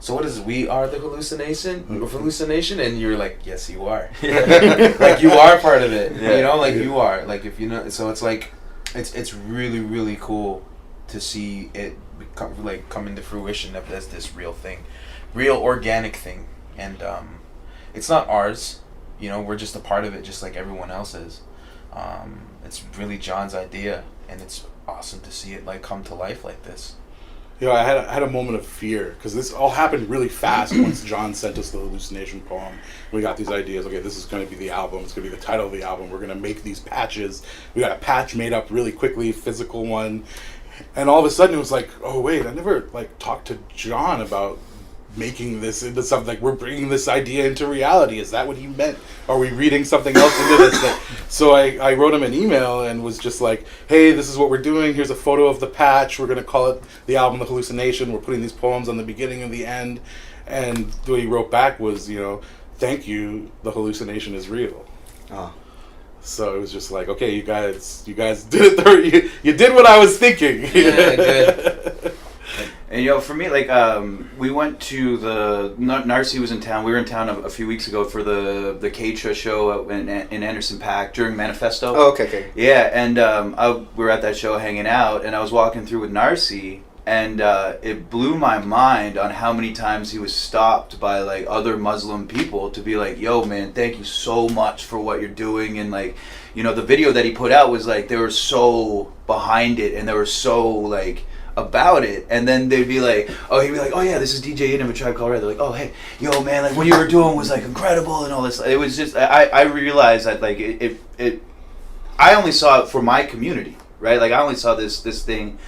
so what is, we are the hallucination, and you're like, yes, you are. Like you are part of it. You are, like, if so it's like it's really, really cool to see it come into fruition as this real thing, real organic thing. And it's not ours, we're just a part of it, just like everyone else is. It's really John's idea, and it's awesome to see it like come to life like this. I had a moment of fear because this all happened really fast. Once John sent us the Hallucination poem, we got these ideas. Okay, this is going to be the album. It's going to be the title of the album. We're going to make these patches. We got a patch made up really quickly, physical one. And all of a sudden it was like, oh wait, I never like talked to John about making this into something. Like, we're bringing this idea into reality. Is that what he meant? Are we reading something else into this? So I wrote him an email and was just like, hey, this is what we're doing. Here's a photo of the patch. We're going to call it the album The Hallucination. We're putting these poems on the beginning and the end. And what he wrote back was, thank you, the hallucination is real. Oh. So it was just like, okay, you guys did it. You did what I was thinking. Yeah, good. And for me, like, we went to Narcy was in town. We were in town a few weeks ago for the Keitra show in Anderson Paak during Manifesto. Oh, okay. Yeah, and we were at that show hanging out, and I was walking through with Narcy, and it blew my mind on how many times he was stopped by like other Muslim people to be like, yo man, thank you so much for what you're doing. And like, the video that he put out was like, they were so behind it and they were so like about it. And then they'd be like, he'd be like, oh yeah, this is DJ In of a Tribe Called Red. They're like, oh hey, yo man, like what you were doing was like incredible and all this. It was just, I realized that like I only saw it for my community, right? Like I only saw this thing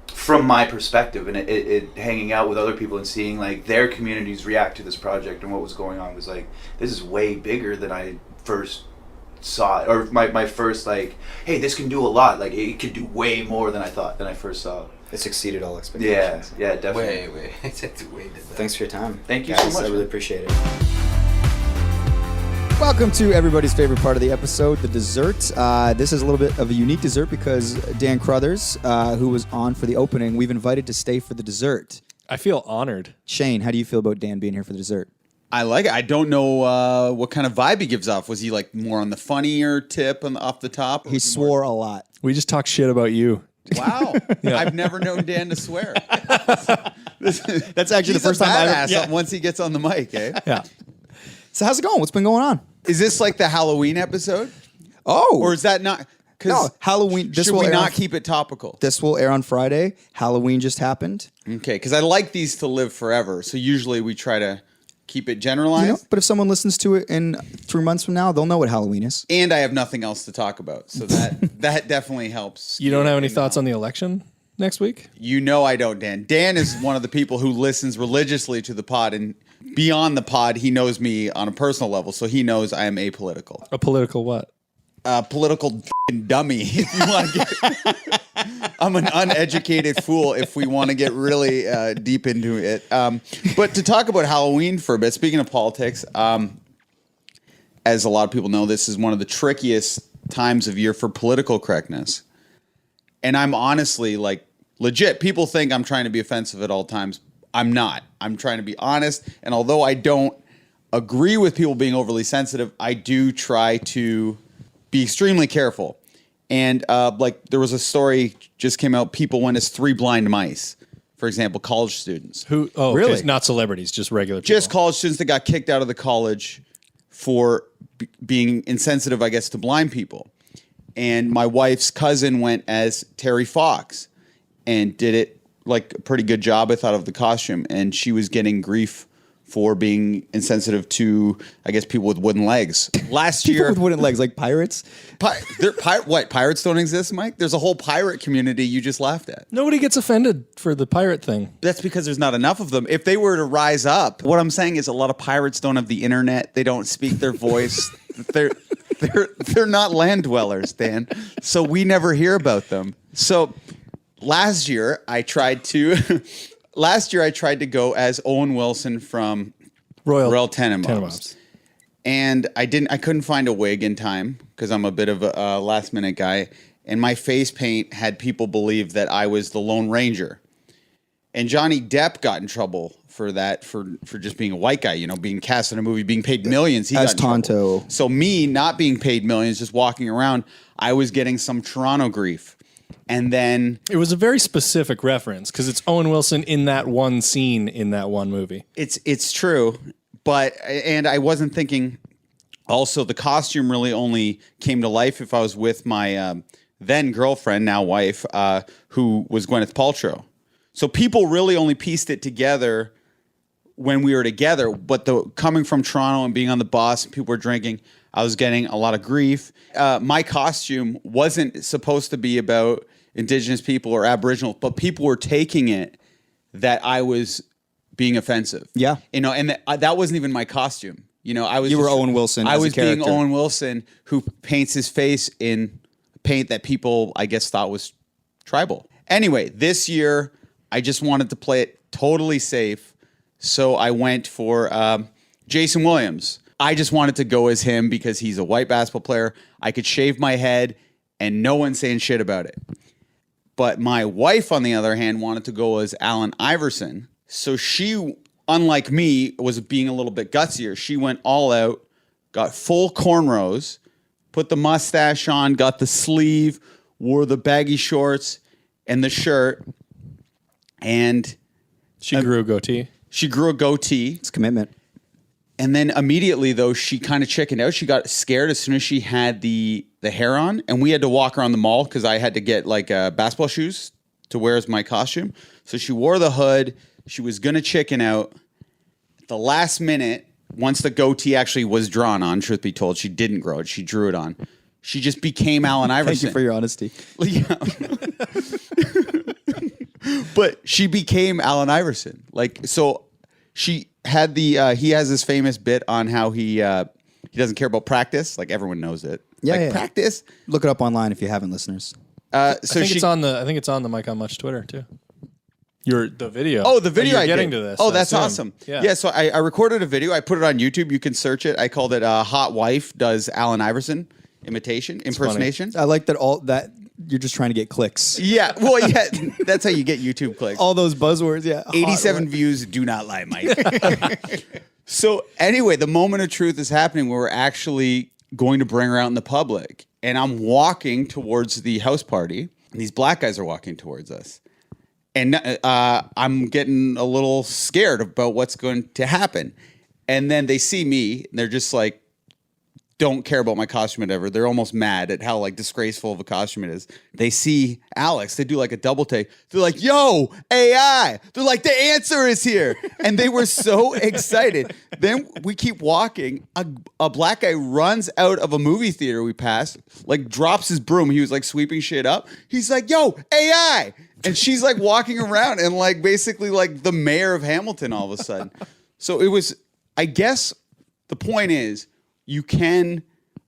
from my perspective, and it hanging out with other people and seeing like their communities react to this project and what was going on was like, this is way bigger than I first saw it, or my first like, hey, this can do a lot, like it could do way more than I first saw. It's exceeded all expectations. Yeah, definitely. Way did that. Thanks for your time. Thank you guys, so much. I really appreciate it. Welcome to everybody's favorite part of the episode, the dessert. This is a little bit of a unique dessert because Dan Carruthers, who was on for the opening, we've invited to stay for the dessert. I feel honored. Shane, how do you feel about Dan being here for the dessert? I like it. I don't know what kind of vibe he gives off. Was he like more on the funnier tip off the top? He swore a lot. We just talk shit about you. Wow. I've never known Dan to swear. That's actually the first time I've ever. Once he gets on the mic, eh? Yeah. So how's it going? What's been going on? Is this like the Halloween episode? Oh, Or is that not? no, Halloween. Should we not keep it topical? This will air on Friday. Halloween just happened. Okay, because I like these to live forever. So usually we try to keep it generalized. But if someone listens to it in 3 months from now, they'll know what Halloween is. And I have nothing else to talk about. So that definitely helps. You don't have any thoughts on the election next week? You know I don't, Dan. Dan is one of the people who listens religiously to the pod, and beyond the pod, he knows me on a personal level, so he knows I am apolitical. A political what? Political dummy. If you want to get, I'm an uneducated fool. If we want to get really deep into it, but to talk about Halloween for a bit. Speaking of politics, as a lot of people know, this is one of the trickiest times of year for political correctness. And I'm honestly like legit. People think I'm trying to be offensive at all times. I'm not. I'm trying to be honest. And although I don't agree with people being overly sensitive, I do try to be extremely careful. And like there was a story just came out. People went as 3 blind mice, for example, college students. Who? Oh, Really? okay, not celebrities, just regular people. Just college students that got kicked out of the college for being insensitive, I guess, to blind people. And my wife's cousin went as Terry Fox and did it like a pretty good job, I thought, of the costume. And she was getting grief for being insensitive to, I guess, people with wooden legs. Last People year, with wooden legs, like pirates. what, pirates don't exist, Mike? There's a whole pirate community you just laughed at. Nobody gets offended for the pirate thing. That's because there's not enough of them. If they were to rise up, what I'm saying is a lot of pirates don't have the internet. They don't speak their voice. They're not land dwellers, Dan. So we never hear about them. So last year I tried to go as Owen Wilson from Royal Tenenbaums. And I couldn't find a wig in time because I'm a bit of a last minute guy. And my face paint had people believe that I was the Lone Ranger. And Johnny Depp got in trouble for that, for just being a white guy, being cast in a movie, being paid millions. He As got in trouble. Tonto. So me not being paid millions, just walking around, I was getting some Toronto grief. And then It was a very specific reference because it's Owen Wilson in that one scene in that one movie. it's true, and I wasn't thinking. Also, the costume really only came to life if I was with my then girlfriend, now wife, who was Gwyneth Paltrow. So people really only pieced it together when we were together. But coming from Toronto and being on the bus, and people were drinking, I was getting a lot of grief. My costume wasn't supposed to be about Indigenous people or Aboriginal, but people were taking it that I was being offensive. Yeah. And that wasn't even my costume. I was. You were Owen Wilson. I as was a character. being Owen Wilson, who paints his face in paint that people, I guess, thought was tribal. Anyway, this year I just wanted to play it totally safe, so I went for Jason Williams. I just wanted to go as him because he's a white basketball player. I could shave my head and no one's saying shit about it. But my wife, on the other hand, wanted to go as Allen Iverson. So she, unlike me, was being a little bit gutsier. She went all out, got full cornrows, put the mustache on, got the sleeve, wore the baggy shorts and the shirt. And She grew a goatee. she grew a goatee. It's commitment. And then immediately, though, she kind of chickened out. She got scared as soon as she had the hair on. And we had to walk around the mall because I had to get like basketball shoes to wear as my costume. So she wore the hood. She was going to chicken out. At the last minute, once the goatee actually was drawn on, truth be told, she didn't grow it. She drew it on. She just became Allen Iverson. Thank you for your honesty. Yeah. But she became Allen Iverson. So she had he has this famous bit on how he doesn't care about practice. Like everyone knows it. Yeah. Practice. Look it up online if you haven't, listeners. So I think it's on the Mike on Much Twitter too. The video. Oh, the video You're I getting did. to this. Oh, I that's assume. awesome. Yeah. So I recorded a video. I put it on YouTube. You can search it. I called it Hot Wife Does Allen Iverson Impersonation. I like that you're just trying to get clicks. Yeah. Well, yeah. That's how you get YouTube clicks. All those buzzwords, yeah. 87 views do not lie, Mike. So anyway, the moment of truth is happening where we're actually going to bring her out in the public. And I'm walking towards the house party, and these black guys are walking towards us. And I'm getting a little scared about what's going to happen. And then they see me, and they're just like, don't care about my costume or whatever. They're almost mad at how like disgraceful of a costume it is. They see Alex. They do like a double take. They're like, yo, AI. They're like, the answer is here. And they were so excited. Then we keep walking. A black guy runs out of a movie theater we passed, like drops his broom. He was like sweeping shit up. He's like, yo, AI. And she's like walking around and like basically like the mayor of Hamilton all of a sudden. So it was, I guess the point is, you can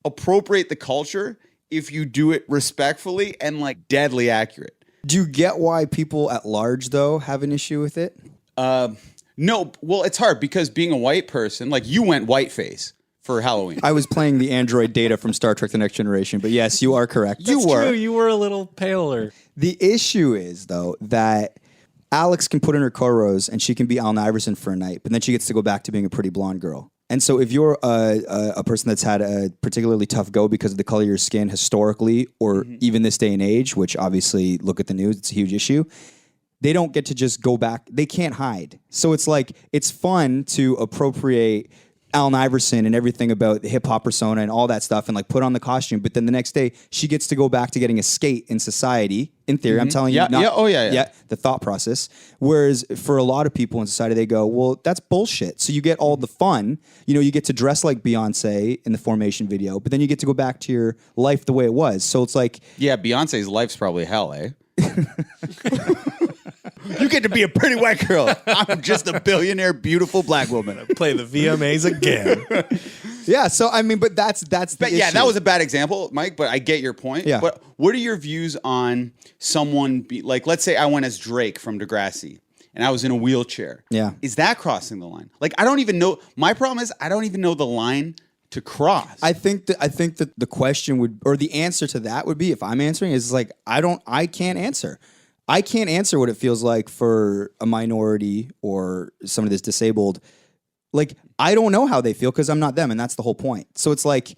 appropriate the culture if you do it respectfully and like deadly accurate. Do you get why people at large, though, have an issue with it? No, well, it's hard because being a white person, like you went whiteface for Halloween. I was playing the android Data from Star Trek The Next Generation, but yes, you are correct. That's true. You were a little paler. The issue is, though, that Alex can put in her cornrows and she can be Allen Iverson for a night, but then she gets to go back to being a pretty blonde girl. And so if you're a person that's had a particularly tough go because of the color of your skin historically, or even this day and age, which obviously look at the news, it's a huge issue, they don't get to just go back. They can't hide. So it's like, it's fun to appropriate Allen Iverson and everything about the hip hop persona and all that stuff and like put on the costume. But then the next day she gets to go back to getting a skate in society. In theory, I'm telling you. Yeah. The thought process. Whereas for a lot of people in society, they go, well, that's bullshit. So you get all the fun. You know, you get to dress like Beyonce in the Formation video, but then you get to go back to your life the way it was. So it's like, yeah, Beyonce's life's probably hell, eh? You get to be a pretty white girl. I'm just a billionaire, beautiful black woman. Play the VMAs again. yeah. So I mean, but that's the issue. Yeah, that was a bad example, Mike. But I get your point. Yeah. But what are your views on someone like? Let's say I went as Drake from Degrassi, and I was in a wheelchair. Yeah. Is that crossing the line? Like, I don't even know. My problem is I don't even know the line to cross. I think that the question would, or the answer to that would be, if I'm answering, is like I can't answer. I can't answer what it feels like for a minority or somebody that's disabled. Like, I don't know how they feel because I'm not them, and that's the whole point. So it's like,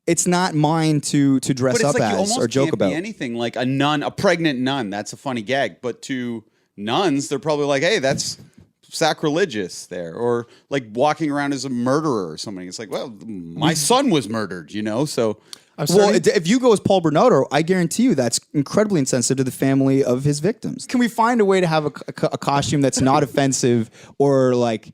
it's not mine to dress up like as or joke about. Be anything like a nun, a pregnant nun. That's a funny gag. But to nuns, they're probably like, hey, that's sacrilegious there. Or like walking around as a murderer or something. It's like, well, my son was murdered, you know? So... Well, if you go as Paul Bernardo, I guarantee you that's incredibly insensitive to the family of his victims. Can we find a way to have a costume that's not offensive or like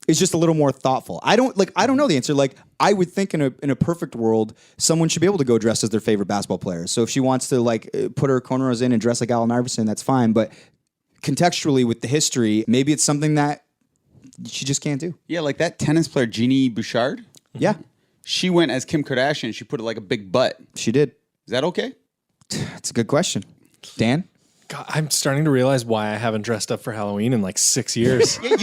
is just a little more thoughtful? I don't know the answer. Like, I would think in a perfect world, someone should be able to go dress as their favorite basketball player. So if she wants to like put her cornrows in and dress like Allen Iverson, that's fine. But contextually with the history, maybe it's something that she just can't do. Yeah, like that tennis player Jeannie Bouchard. Yeah. She went as Kim Kardashian. She put like a big butt. She did. Is that okay? It's a good question. Dan? God, I'm starting to realize why I haven't dressed up for Halloween in like 6 years. Yeah,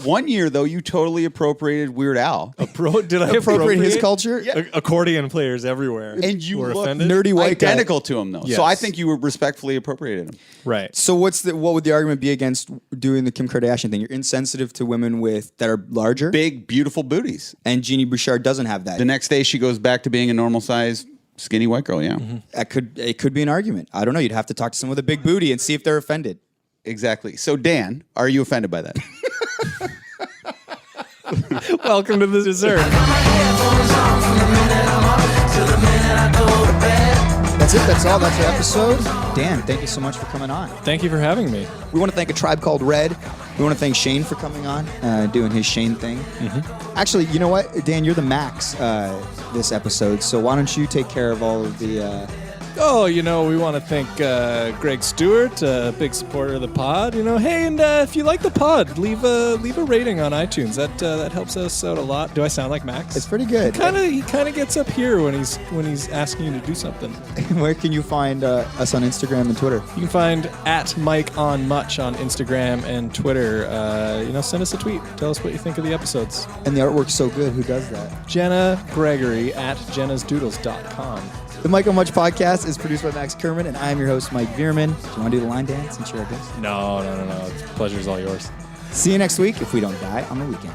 one year though, you totally appropriated Weird Al. Did I Appropriate his culture? Yeah. Accordion players everywhere. And you were look offended? nerdy white guy. identical to him though. Yes. So I think you were respectfully appropriated him. Right. So what would the argument be against doing the Kim Kardashian thing? You're insensitive to women that are larger, Big, beautiful booties. and Jeannie Bouchard doesn't have that. The next day she goes back to being a normal size skinny white girl, yeah. It could be an argument. I don't know. You'd have to talk to someone with a big booty and see if they're offended. Exactly. So Dan, are you offended by that? Welcome to the dessert. That's it. That's all. That's our episode. Dan, thank you so much for coming on. Thank you for having me. We want to thank A Tribe Called R.E.D. We want to thank Shane for coming on, doing his Shane thing. Actually, you know what? Dan, you're the max this episode, so why don't you take care of all of the... we want to thank Greg Stewart, a big supporter of the pod. Hey, and if you like the pod, leave a rating on iTunes. That helps us out a lot. Do I sound like Max? It's pretty good. He kind of gets up here when he's asking you to do something. Where can you find us on Instagram and Twitter? You can find @MikeOnMuch on Instagram and Twitter. Send us a tweet. Tell us what you think of the episodes. And the artwork's so good. Who does that? Jenna Gregory @jennasdoodles.com. The Mike on Much podcast is produced by Max Kerman, and I'm your host, Mike Veerman. Do you want to do the line dance since you're our guest? No. The pleasure's all yours. See you next week if we don't die on the weekend.